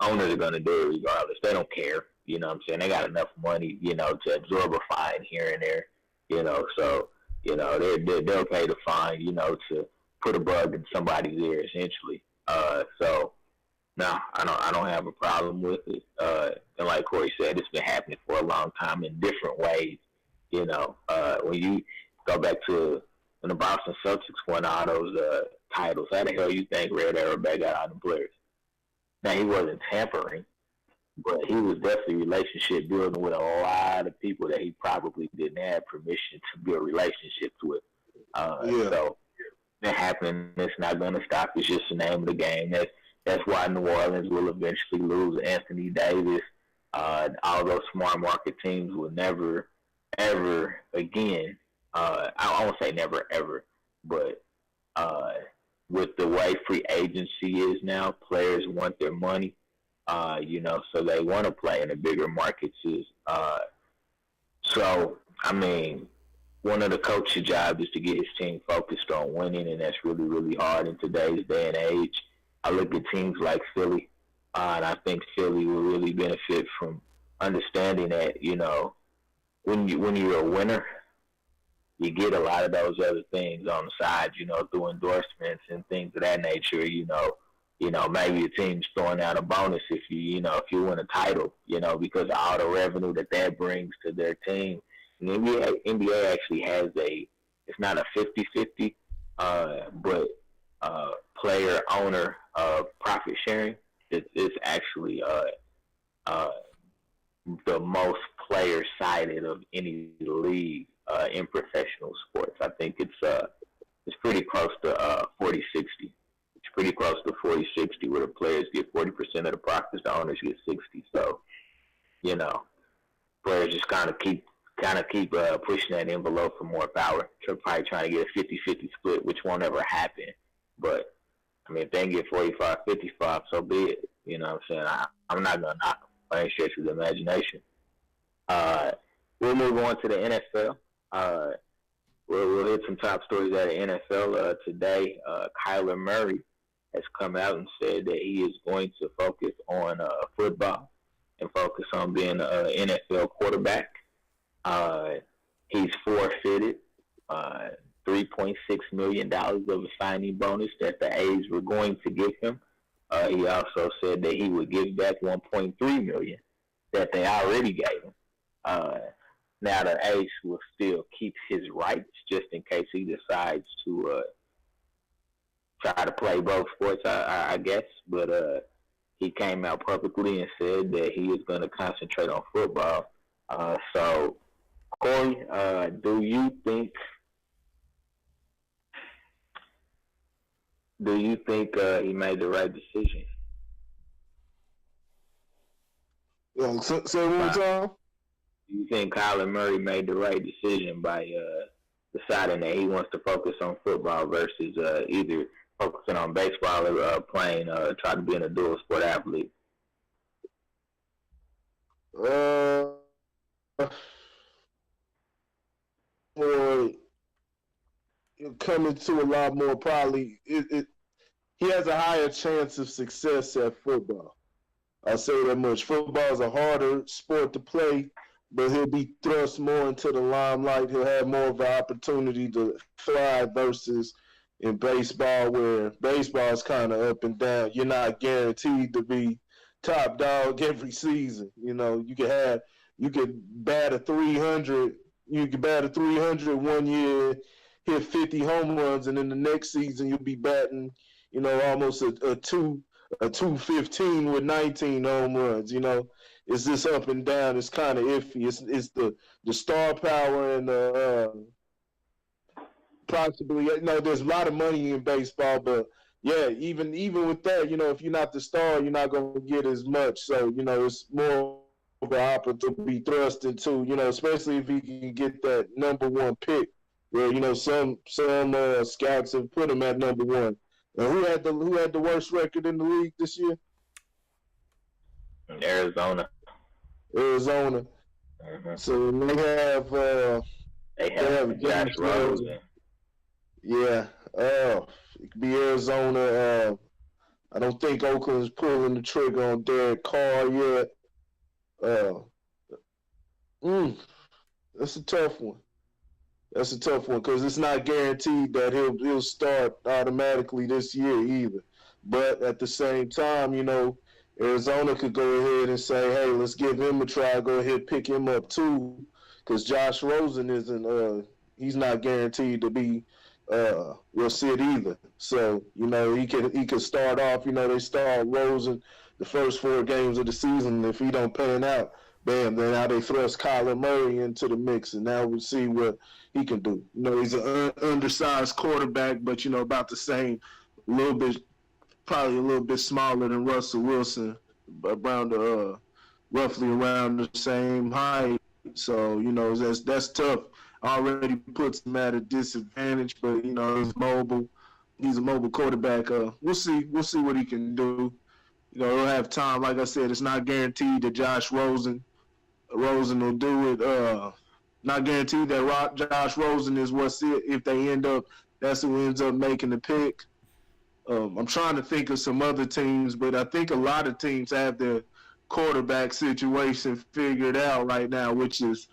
Owners are gonna do it regardless. They don't care. You know what I'm saying? They got enough money, to absorb a fine here and there. So they'll pay the fine, to put a bug in somebody's ear, essentially. No, I don't have a problem with it. And like Corey said, it's been happening for a long time in different ways. You know, when you go back to when the Boston Celtics won all those titles, how the hell you think Red Auerbach got all the players? Now, he wasn't tampering, but he was definitely relationship building with a lot of people that he probably didn't have permission to build relationships with. So that happening. It's not going to stop. It's just the name of the game. That's why New Orleans will eventually lose Anthony Davis. All those smart market teams will never, ever again. I won't say never, ever, but with the way free agency is now, players want their money. So they want to play in the bigger markets. So, I mean, one of the coach's jobs is to get his team focused on winning, and that's really, really hard in today's day and age. I look at teams like Philly, and I think Philly will really benefit from understanding that, when you're a winner, you get a lot of those other things on the side, through endorsements and things of that nature. Maybe a team's throwing out a bonus if you win a title, because of all the revenue that brings to their team. And the NBA actually has it's not a 50-50, but player owner profit sharing. It's actually the most player sided of any league in professional sports. I think it's pretty close to 40-60. It's pretty close to 40-60, where the players get 40% of the profits, the owners get 60. So, players just kind of keep pushing that envelope for more power. They're probably trying to get a 50-50 split, which won't ever happen. But I mean, if they can get 45-55, so be it. You know what I'm saying? I'm not gonna knock them by any stretch of the imagination. We'll move on to the NFL. We'll hit some top stories out of NFL today. Kyler Murray has come out and said that he is going to focus on football and focus on being an NFL quarterback. He's forfeited $3.6 million of a signing bonus that the A's were going to give him. He also said that he would give back $1.3 million that they already gave him. Now the A's will still keep his rights just in case he decides to try to play both sports, I guess. But he came out publicly and said that he is going to concentrate on football. So, Corey, do you think he made the right decision? Say one more time. Do you think Kyler Murray made the right decision by deciding that he wants to focus on football versus either focusing on baseball or playing, try to be a dual sport athlete? Boy, coming to a lot more probably. He has a higher chance of success at football. I'll say that much. Football is a harder sport to play, but he'll be thrust more into the limelight. He'll have more of an opportunity to thrive versus in baseball, where baseball is kind of up and down. You're not guaranteed to be top dog every season. You could bat a 300. You could bat a 300 one year, hit 50 home runs, and then the next season you'll be batting, almost a 215 with 19 home runs. It's just up and down. It's kind of iffy. It's the star power and possibly, there's a lot of money in baseball, but yeah, even with that, if you're not the star, you're not going to get as much. So, it's more of an opportunity to be thrust into, especially if he can get that number one pick, where, some scouts have put him at number one. And who had the worst record in the league this year? Arizona. Mm-hmm. So they have Josh Rosen. Yeah. It could be Arizona. I don't think Oakland's pulling the trigger on Derek Carr yet. That's a tough one. Because it's not guaranteed that he'll start automatically this year either. But at the same time, Arizona could go ahead and say, hey, let's give him a try. Go ahead, pick him up too, because Josh Rosen isn't. He's not guaranteed to be. Will sit either. So he could start off. They start Rosen the first 4 games of the season. If he don't pan out, bam, then now they thrust Kyler Murray into the mix, and now we'll see what he can do. He's an undersized quarterback, but about the same, probably a little bit smaller than Russell Wilson, roughly around the same height. So that's tough. Already puts him at a disadvantage, but he's mobile. He's a mobile quarterback. We'll see what he can do. He'll have time. Like I said, it's not guaranteed that Josh Rosen will do it. Not guaranteed that Josh Rosen is what's it. If they that's who ends up making the pick. I'm trying to think of some other teams, but I think a lot of teams have their quarterback situation figured out right now, which is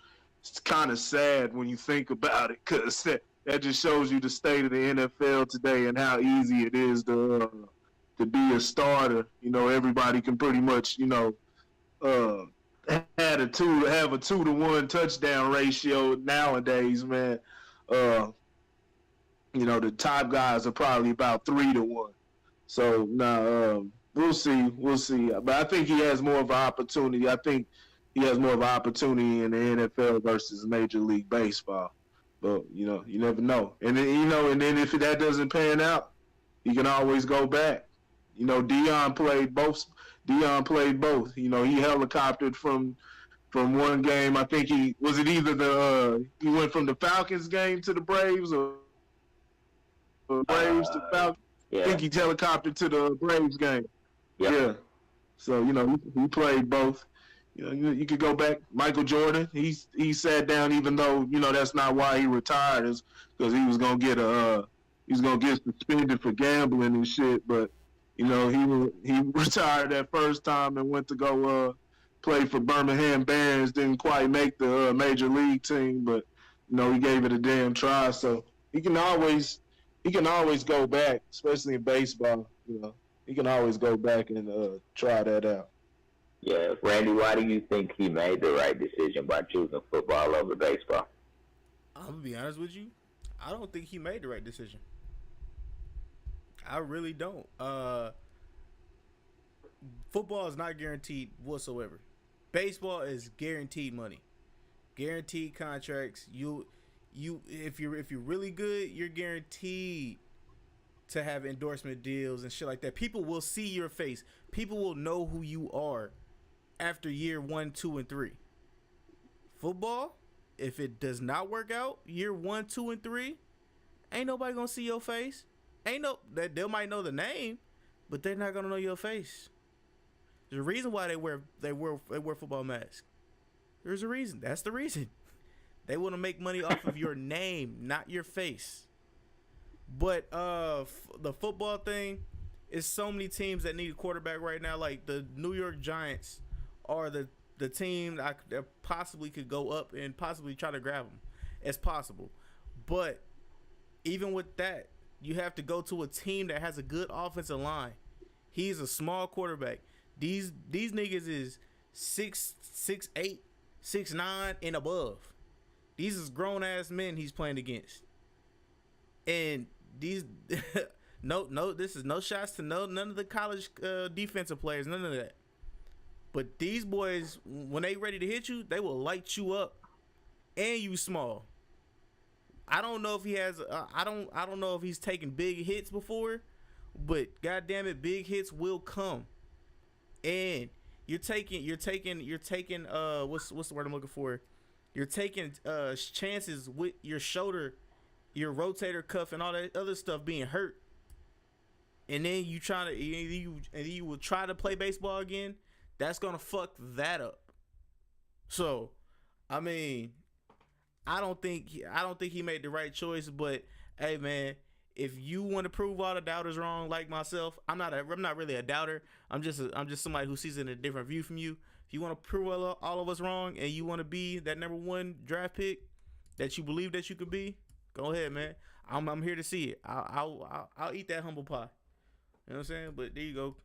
kind of sad when you think about it, because that just shows you the state of the NFL today and how easy it is to be a starter. Everybody can pretty much have a 2-to-1 touchdown ratio nowadays, man. The top guys are probably about 3-to-1. So now we'll see. But I think he has more of an opportunity. I think he has more of an opportunity in the NFL versus Major League Baseball. But you never know. And then and then if that doesn't pan out, he can always go back. Deion played both. He helicoptered from one game. I think he went from the Falcons game to the Braves, or Braves to Falcons. Yeah. I think he helicoptered to the Braves game. Yep. Yeah. So he played both. You could go back. Michael Jordan, he sat down, even though that's not why he retired, is because he was gonna get suspended for gambling and shit. But he retired that first time and went to go play for Birmingham Barons. Didn't quite make the major league team, but he gave it a damn try. So he can always go back, especially in baseball. He can always go back and try that out. Yeah, Randy, why do you think he made the right decision by choosing football over baseball? I'm gonna be honest with you. I don't think he made the right decision. I really don't. Football is not guaranteed whatsoever. Baseball is guaranteed money, guaranteed contracts. If you're really good, you're guaranteed to have endorsement deals and shit like that. People will see your face. People will know who you are after year 1, 2, and 3. Football, if it does not work out year 1, 2, and 3, ain't nobody gonna see your face. They might know the name, but they're not gonna know your face. There's a reason why they wear football masks. There's a reason. That's the reason. They want to make money off of your name, not your face. But the football thing is so many teams that need a quarterback right now. Like the New York Giants are the team that possibly could go up and possibly try to grab them. It's possible. But even with that, you have to go to a team that has a good offensive line. He's a small quarterback. These niggas is 6'8", 6'9", and above. These is grown ass men he's playing against. And these no, this is no shots to none of the college defensive players, none of that. But these boys, when they ready to hit you, they will light you up. And you small. I don't know if he has. I don't know if he's taken big hits before, but goddamn it, big hits will come. And you're taking. What's the word I'm looking for? You're taking chances with your shoulder, your rotator cuff, and all that other stuff being hurt. And then you will try to play baseball again. That's gonna fuck that up. So, I mean, I don't think he made the right choice. But hey, man, if you want to prove all the doubters wrong, like myself, I'm not really a doubter. I'm just somebody who sees it in a different view from you. If you want to prove all of us wrong and you want to be that number 1 draft pick that you believe that you could be, go ahead, man. I'm here to see it. I'll eat that humble pie. You know what I'm saying? But there you go.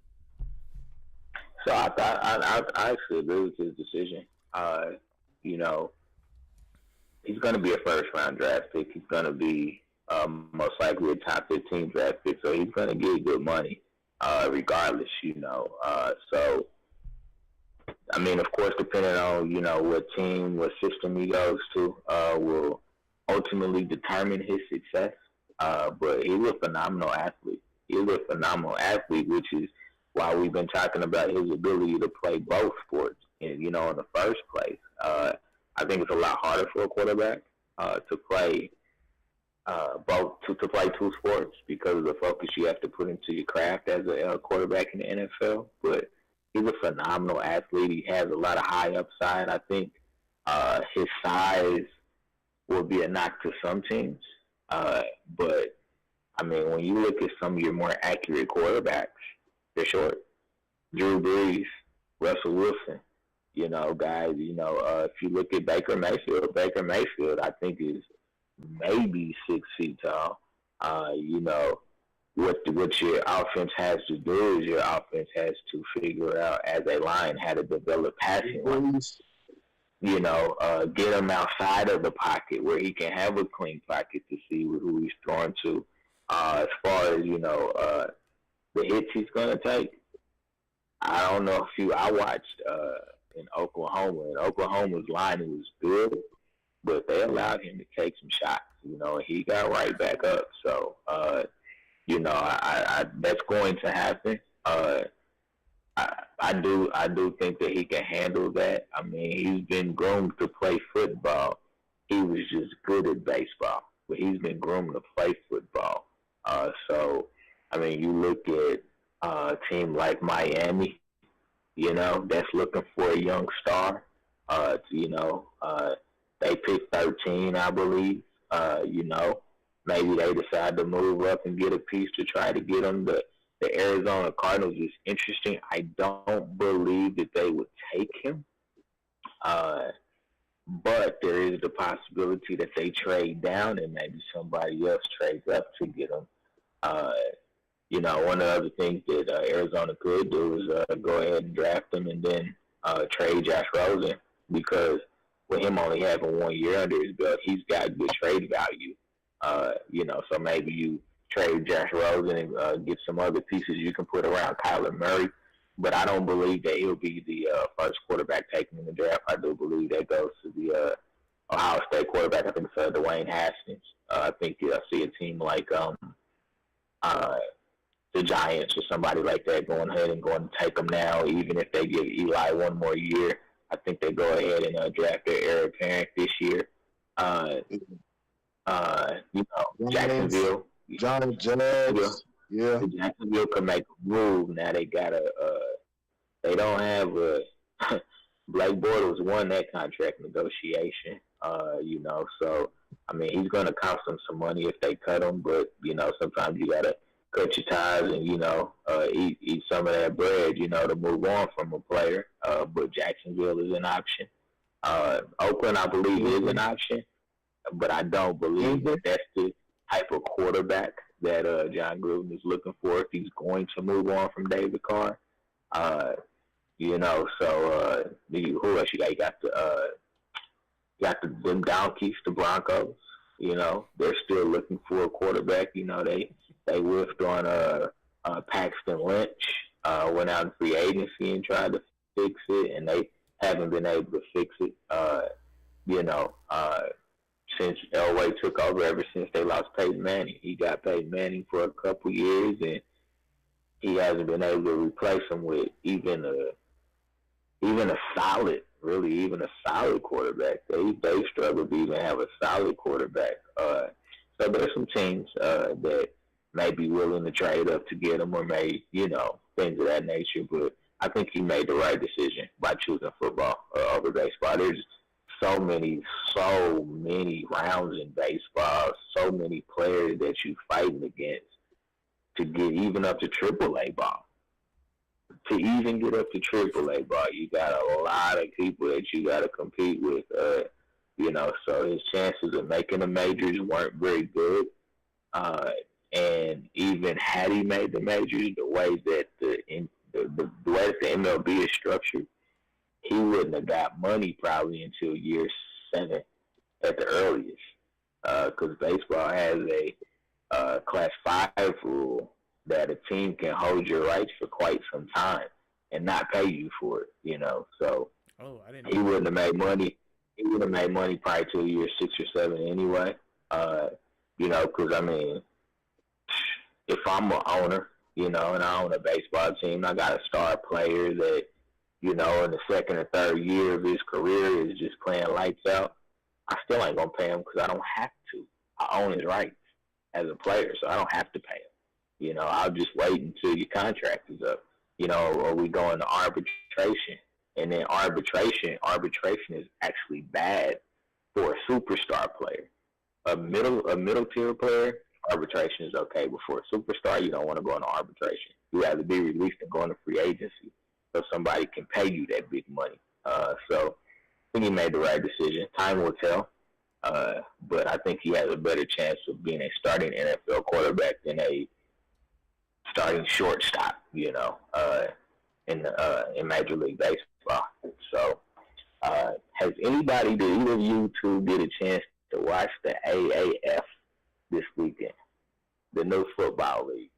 So I actually agree with his decision. You know, he's going to be a first round draft pick. He's going to be most likely a top 15 draft pick. So he's going to get good money, regardless. You know, so I mean, of course, depending on what team, what system he goes to, will ultimately determine his success. But he's a phenomenal athlete. Which is why we've been talking about his ability to play both sports. And in the first place, I think it's a lot harder for a quarterback to play to play two sports because of the focus you have to put into your craft as a quarterback in the NFL. But he's a phenomenal athlete. He has a lot of high upside. I think his size will be a knock to some teams. But, I mean, when you look at some of your more accurate quarterbacks, they're short. Drew Brees, Russell Wilson, guys, if you look at Baker Mayfield, I think is maybe 6 feet tall. What your offense has to do is your offense has to figure out as a line how to develop passing lines. Get him outside of the pocket where he can have a clean pocket to see who he's throwing to. As far as, the hits he's going to take, I don't know I watched in Oklahoma, and Oklahoma's line was good, but they allowed him to take some shots, and he got right back up. So, I that's going to happen. I do think that he can handle that. I mean, he's been groomed to play football. He was just good at baseball, but he's been groomed to play football. So, I mean, you look at a team like Miami, that's looking for a young star. They picked 13, I believe. Maybe they decide to move up and get a piece to try to get them. The Arizona Cardinals is interesting. I don't believe that they would take him. But there is the possibility that they trade down and maybe somebody else trades up to get him. One of the other things that Arizona could do is go ahead and draft him and then trade Josh Rosen, because with him only having 1 year under his belt, he's got good trade value. So maybe you trade Josh Rosen and get some other pieces you can put around Kyler Murray. But I don't believe that he'll be the first quarterback taken in the draft. I do believe that goes to the Ohio State quarterback. I think it's Dwayne Haskins. I think I see a team like the Giants or somebody like that going ahead and going to take him now, even if they give Eli 1 more year. I think they go ahead and draft their heir apparent this year. Jacksonville. John Judge. Yeah. Jacksonville can make a move. Now they got they don't have Blake Bortles won that contract negotiation. So I mean, he's going to cost them some money if they cut him, but sometimes you got to cut your ties and eat some of that bread, to move on from a player. But Jacksonville is an option. Oakland, I believe, is an option, but I don't believe that that's the type of quarterback that John Gruden is looking for if he's going to move on from David Carr. Who else you got? You got them Donkeys, the Broncos. They're still looking for a quarterback. They whiffed on Paxton Lynch, went out in free agency and tried to fix it, and they haven't been able to fix it. Since Elway took over, ever since they lost Peyton Manning. He got Peyton Manning for a couple years, and he hasn't been able to replace him with even a solid quarterback. They struggled to even have a solid quarterback. So there's some teams that may be willing to trade up to get him, or may, things of that nature. But I think he made the right decision by choosing football over baseball. There's so many rounds in baseball, so many players that you're fighting against to get even up to AAA ball. To even get up to AAA ball, you got a lot of people that you got to compete with. So his chances of making the majors weren't very good. And even had he made the majors, the way that the way that the MLB is structured, he wouldn't have got money probably until year 7 at the earliest. Because baseball has a Class 5 rule that a team can hold your rights for quite some time and not pay you for it, you know. So he wouldn't have made money. He would have made money probably till year 6 or 7 anyway. You know, because, I mean, if I'm an owner, you know, and I own a baseball team, I got a star player that, you know, in the second or third year of his career is just playing lights out, I still ain't going to pay him because I don't have to. I own his rights as a player, so I don't have to pay him. You know, I'll just wait until your contract is up, you know, or we go into arbitration. And then arbitration is actually bad for a superstar player. A middle tier player, arbitration is okay. But for a superstar, you don't want to go into arbitration. You have to be released and go into free agency so somebody can pay you that big money. So I think he made the right decision. Time will tell. But I think he has a better chance of being a starting NFL quarterback than a starting shortstop, you know, in Major League Baseball. So, has anybody, did either of you two get a chance to watch the AAF this weekend, the new football league?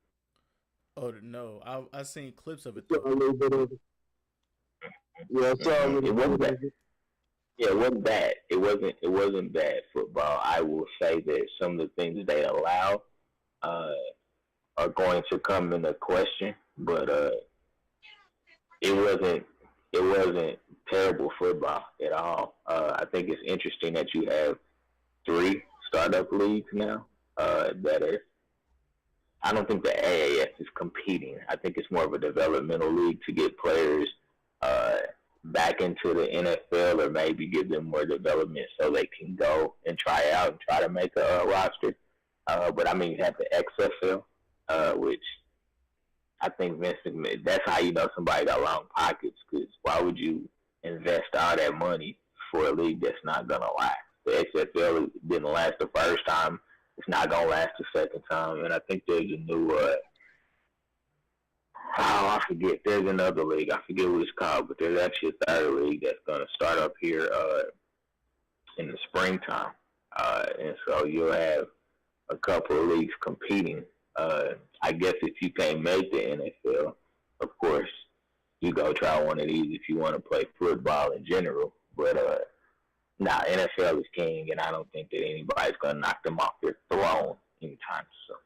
Oh no, I seen clips of it. Yeah, I saw it wasn't bad. Yeah, it wasn't bad. It wasn't bad football. I will say that some of the things they allow are going to come into question, but it wasn't terrible football at all. I think it's interesting that you have 3 startup leagues now that are. I don't think the AAF is competing. I think it's more of a developmental league to get players back into the NFL, or maybe give them more development so they can go and try out and try to make a roster. But I mean, you have the XFL, which I think Vince McMahon, that's how you know somebody got long pockets, because why would you invest all that money for a league that's not going to last? The XFL didn't last the first time. It's not going to last the second time. And I think there's a new, I forget. There's another league. I forget what it's called, but there's actually a third league that's going to start up here in the springtime. And so you'll have a couple of leagues competing. I guess if you can't make the NFL, of course, you go try one of these if you want to play football in general. But NFL is king, and I don't think that anybody's going to knock them off their throne anytime soon.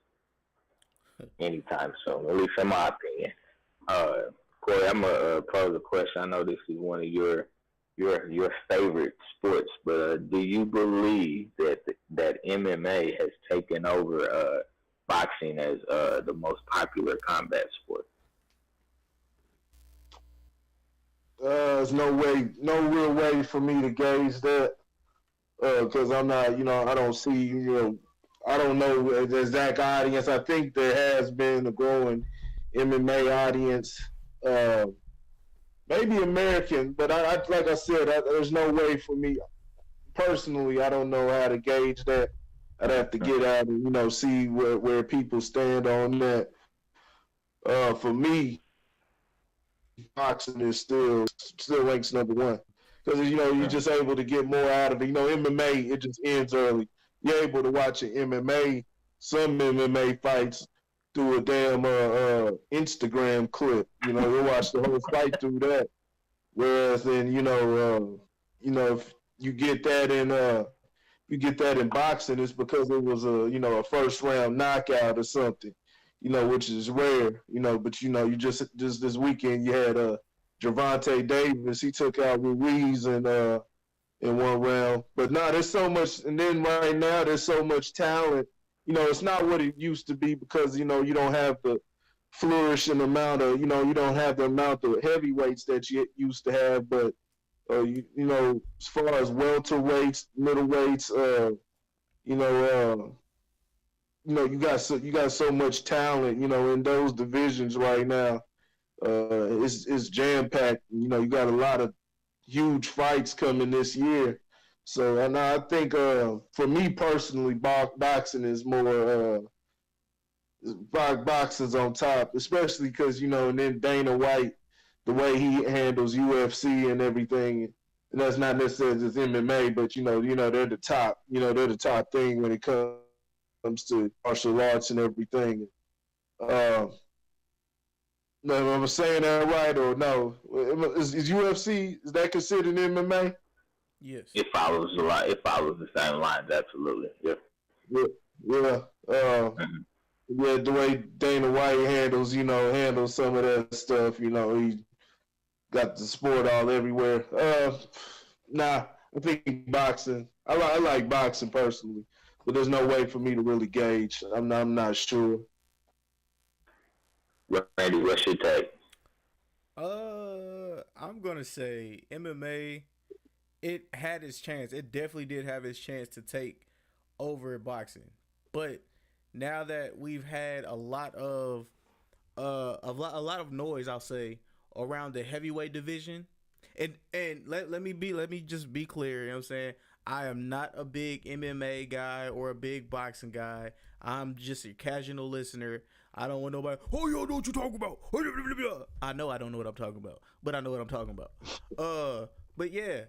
At least in my opinion. Corey, I'm going to pose a question. I know this is one of your favorite sports, but do you believe that MMA has taken over boxing as the most popular combat sport? There's no real way for me to gauge that, because I'm not, I don't see, I don't know the exact audience. I think there has been a growing MMA audience, maybe American, but I like I said, there's no way for me personally. I don't know how to gauge that. I'd have to get out and see where people stand on that. For me, boxing is still ranks number 1, because you're just able to get more out of it. MMA, it just ends early. You're able to watch some MMA fights through a damn Instagram clip. You watch the whole fight through that. Whereas then if you get that in boxing, it's because it was a first round knockout or something, which is rare, but you just this weekend you had Gervonta Davis. He took out Ruiz in one round. But there's so much, and then right now there's so much talent. It's not what it used to be, because you don't have the flourishing amount of, you don't have the amount of heavyweights that you used to have. But as far as welterweights, middleweights, you got so much talent, in those divisions right now. It's jam packed. You got a lot of huge fights coming this year. So, and I think for me personally, boxing is more boxing's on top, especially because and then Dana White, the way he handles UFC and everything, and that's not necessarily just MMA, but they're the top. They're the top thing when it comes to martial arts and everything. No, am I saying that right or no? Is UFC, is that considered MMA? Yes. It follows the same lines, absolutely. Yeah. Yeah. Yeah, the way Dana White handles some of that stuff, he got the sport all everywhere. Nah, I think boxing. I like boxing personally, but there's no way for me to really gauge. I'm not sure. Randy, what's your take? I'm gonna say MMA. It had its chance. It definitely did have its chance to take over boxing, but now that we've had a lot of noise, I'll say, around the heavyweight division, and let me just be clear. You know what I'm saying? I am not a big MMA guy or a big boxing guy. I'm just a casual listener. I don't want nobody. Oh, you don't know what you're talking about. I know I don't know what I'm talking about, but I know what I'm talking about. But yeah,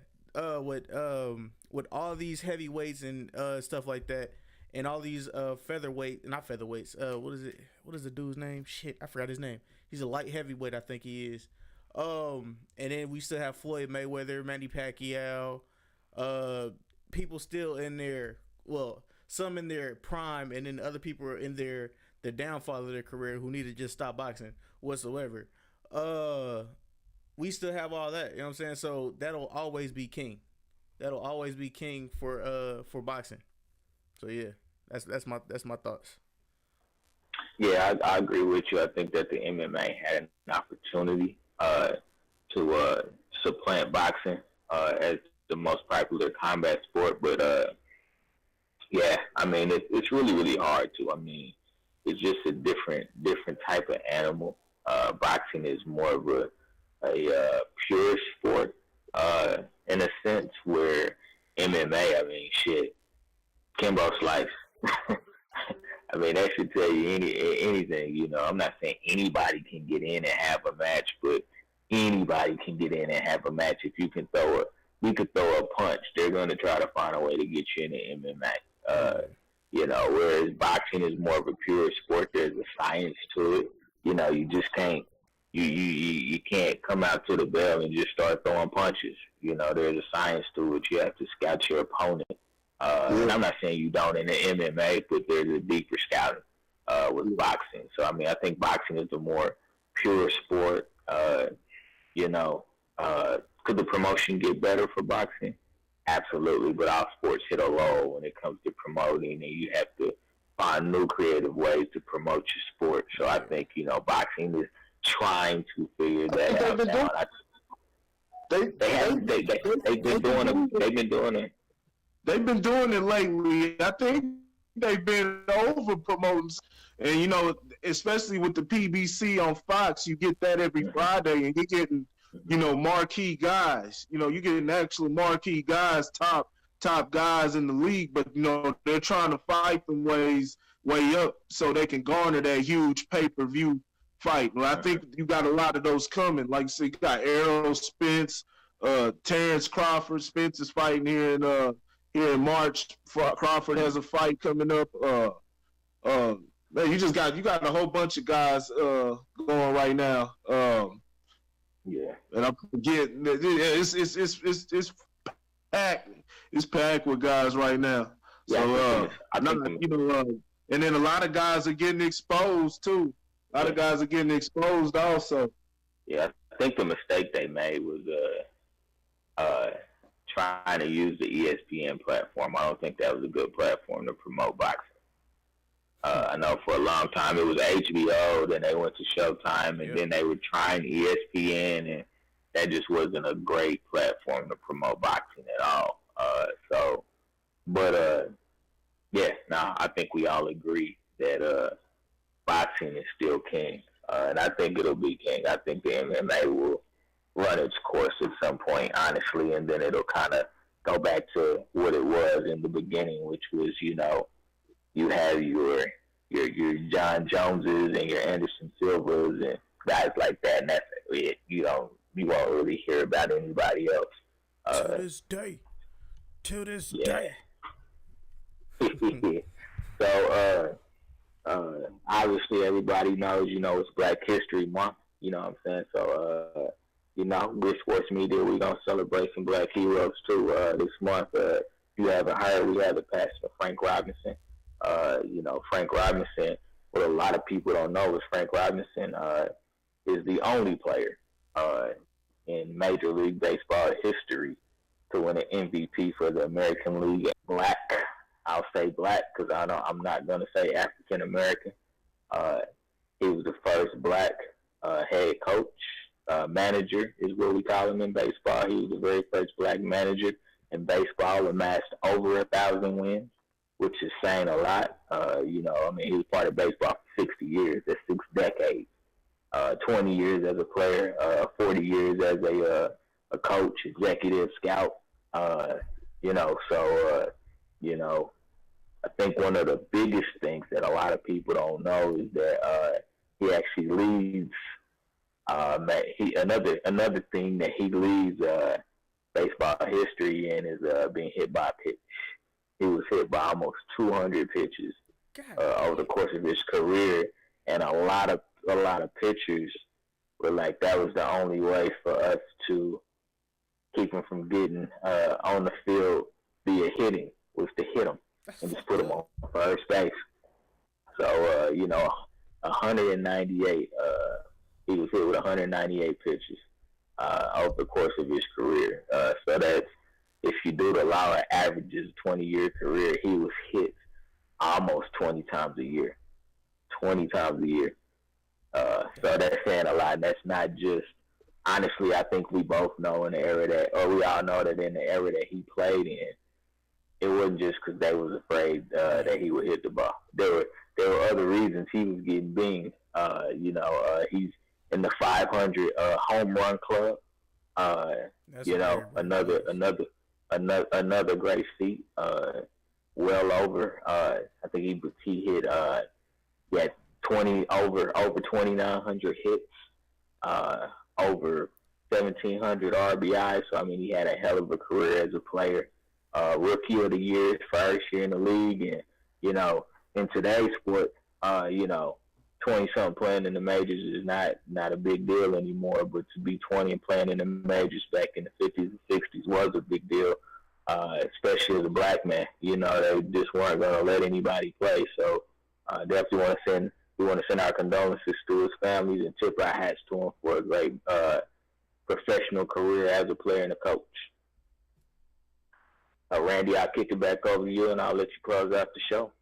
with all these heavyweights and stuff like that, and all these not featherweights. What is it? What is the dude's name? Shit, I forgot his name. He's a light heavyweight, I think he is. And then we still have Floyd Mayweather, Manny Pacquiao. People still in their, well, some in their prime, and then other people are in the downfall of their career who need to just stop boxing whatsoever. We still have all that, you know what I'm saying? So that'll always be king. That'll always be king for boxing. So yeah, that's my thoughts. Yeah, I agree with you. I think that the MMA had an opportunity to supplant boxing as the most popular combat sport, but yeah, I mean it's really, really hard to. I mean, it's just a different type of animal. Boxing is more of a pure sport in a sense, where MMA, I mean, shit, Kimbo Slice. I mean, that should tell you anything. I'm not saying anybody can get in and have a match, but anybody can get in and have a match. If you can throw a punch, they're going to try to find a way to get you in the MMA. Whereas boxing is more of a pure sport. There's a science to it. You just can't. You can't come out to the bell and just start throwing punches. There's a science to it. You have to scout your opponent. And I'm not saying you don't in the MMA, but there's a deeper scouting with boxing. So, I mean, I think boxing is the more pure sport. Could the promotion get better for boxing? Absolutely, but all sports hit a lull when it comes to promoting, and you have to find new creative ways to promote your sport. So I think, boxing is trying to figure that out now. They've been doing it. They've been doing it lately. I think they've been over promoting, and especially with the PBC on Fox, you get that every Friday, and you're getting, marquee guys. You're getting actual marquee guys, top guys in the league, but they're trying to fight them way up so they can garner that huge pay-per-view fight. Well, I think you got a lot of those coming. Like, so you got Errol Spence, Terrence Crawford. Spence is fighting here in March. Crawford has a fight coming up. Man, you got a whole bunch of guys going right now. Yeah, and I'm forgetting. It's packed. It's packed with guys right now. So and then a lot of guys are getting exposed too. A lot of guys are getting exposed also. Yeah, I think the mistake they made was trying to use the ESPN platform. I don't think that was a good platform to promote boxing. I know for a long time it was HBO, then they went to Showtime, and then they were trying ESPN, and that just wasn't a great platform to promote boxing at all. I think we all agree that boxing is still king, and I think it'll be king. I think the MMA will run its course at some point, honestly, and then it'll kind of go back to what it was in the beginning, which was, you have your your John Joneses and your Anderson Silvas and guys like that. And that's it. You won't really hear about anybody else. To this day. Yeah. So obviously everybody knows, it's Black History Month. You know what I'm saying? So with Sports Media, we're gonna celebrate some Black heroes too this month. If you haven't heard, we have the passing of Frank Robinson. Frank Robinson, what a lot of people don't know is Frank Robinson is the only player in Major League Baseball history to win an MVP for the American League. Black, I'll say black because I'm not going to say African American. He was the first black head coach, manager is what we call him in baseball. He was the very first black manager in baseball, amassed over 1,000 wins, which is saying a lot. He was part of baseball for 60 years. That's 6 decades. 20 years as a player, 40 years as a coach, executive, scout. I think one of the biggest things that a lot of people don't know is that he actually leads. Another thing that he leads baseball history in is being hit by a pitch. He was hit by almost 200 pitches over the course of his career, and a lot of pitchers were like, that was the only way for us to keep him from getting on the field via hitting, was to hit him and just put him on first base. So 198. He was hit with 198 pitches over the course of his career. So that's, if you do the law of averages, 20-year career, he was hit almost 20 times a year. 20 times a year. So that's saying a lot. That's not just, honestly, I think we both know in the era that, or we all know that in the era that he played in, it wasn't just because they was afraid that he would hit the ball. There were other reasons he was getting binged. He's in the 500 home run club. Another great feat. Well over. I think he hit. He had over 2,900 hits. Over 1,700 RBIs. So I mean, he had a hell of a career as a player. Rookie of the year, first year in the league, and in today's sport, 20-something playing in the majors is not a big deal anymore. But to be 20 and playing in the majors back in the 50s and 60s was a big deal, especially as a black man. They just weren't going to let anybody play. So definitely want to send our condolences to his families and tip our hats to him for a great professional career as a player and a coach. Randy, I'll kick it back over to you, and I'll let you close out the show.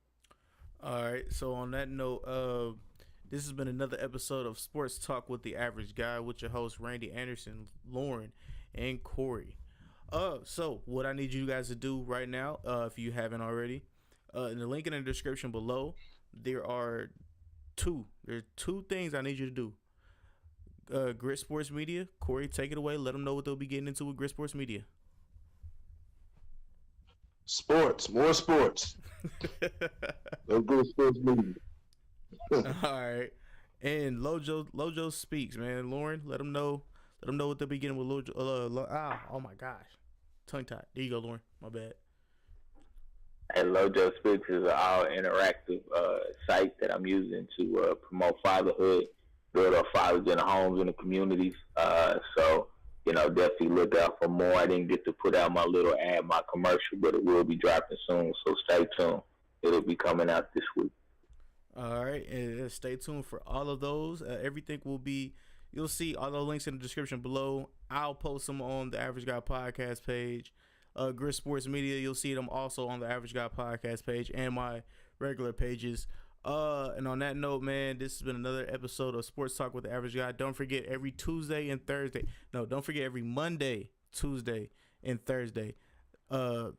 All right. So on that note, this has been another episode of Sports Talk with the Average Guy with your hosts Randy Anderson, Lauren, and Corey. So what I need you guys to do right now, if you haven't already, in the link in the description below, there are two things I need you to do. Grit Sports Media, Corey, take it away. Let them know what they'll be getting into with Grit Sports Media. Sports, more sports. Let's go Sports Media. All right, and Lojo speaks, man. Lauren, let them know what they'll be getting with Lojo. Oh my gosh, tongue tied. There you go, Lauren. My bad. And Lojo Speaks is an all-interactive site that I'm using to promote fatherhood, build up fathers in the homes and the communities. So, definitely look out for more. I didn't get to put out my little ad, my commercial, but it will be dropping soon, so stay tuned. It'll be coming out this week. All right, and stay tuned for all of those. Everything will be, you'll see all the links in the description below. I'll post them on the Average Guy podcast page. Grit Sports Media, you'll see them also on the Average Guy podcast page and my regular pages. And on that note, man, this has been another episode of Sports Talk with the Average Guy. Don't forget every Tuesday and Thursday. No, don't forget every Monday, Tuesday, and Thursday.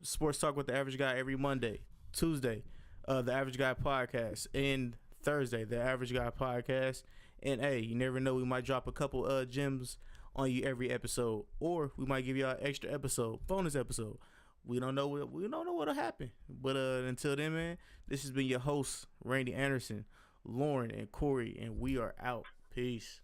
Sports Talk with the Average Guy every Monday, Tuesday, the Average Guy podcast, and Thursday, the Average Guy podcast. And hey, you never know, we might drop a couple gems on you every episode, or we might give y'all an extra episode, bonus episode, we don't know what'll happen. But until then, man, this has been your host, Randy Anderson, Lauren, and Corey, and we are out. Peace.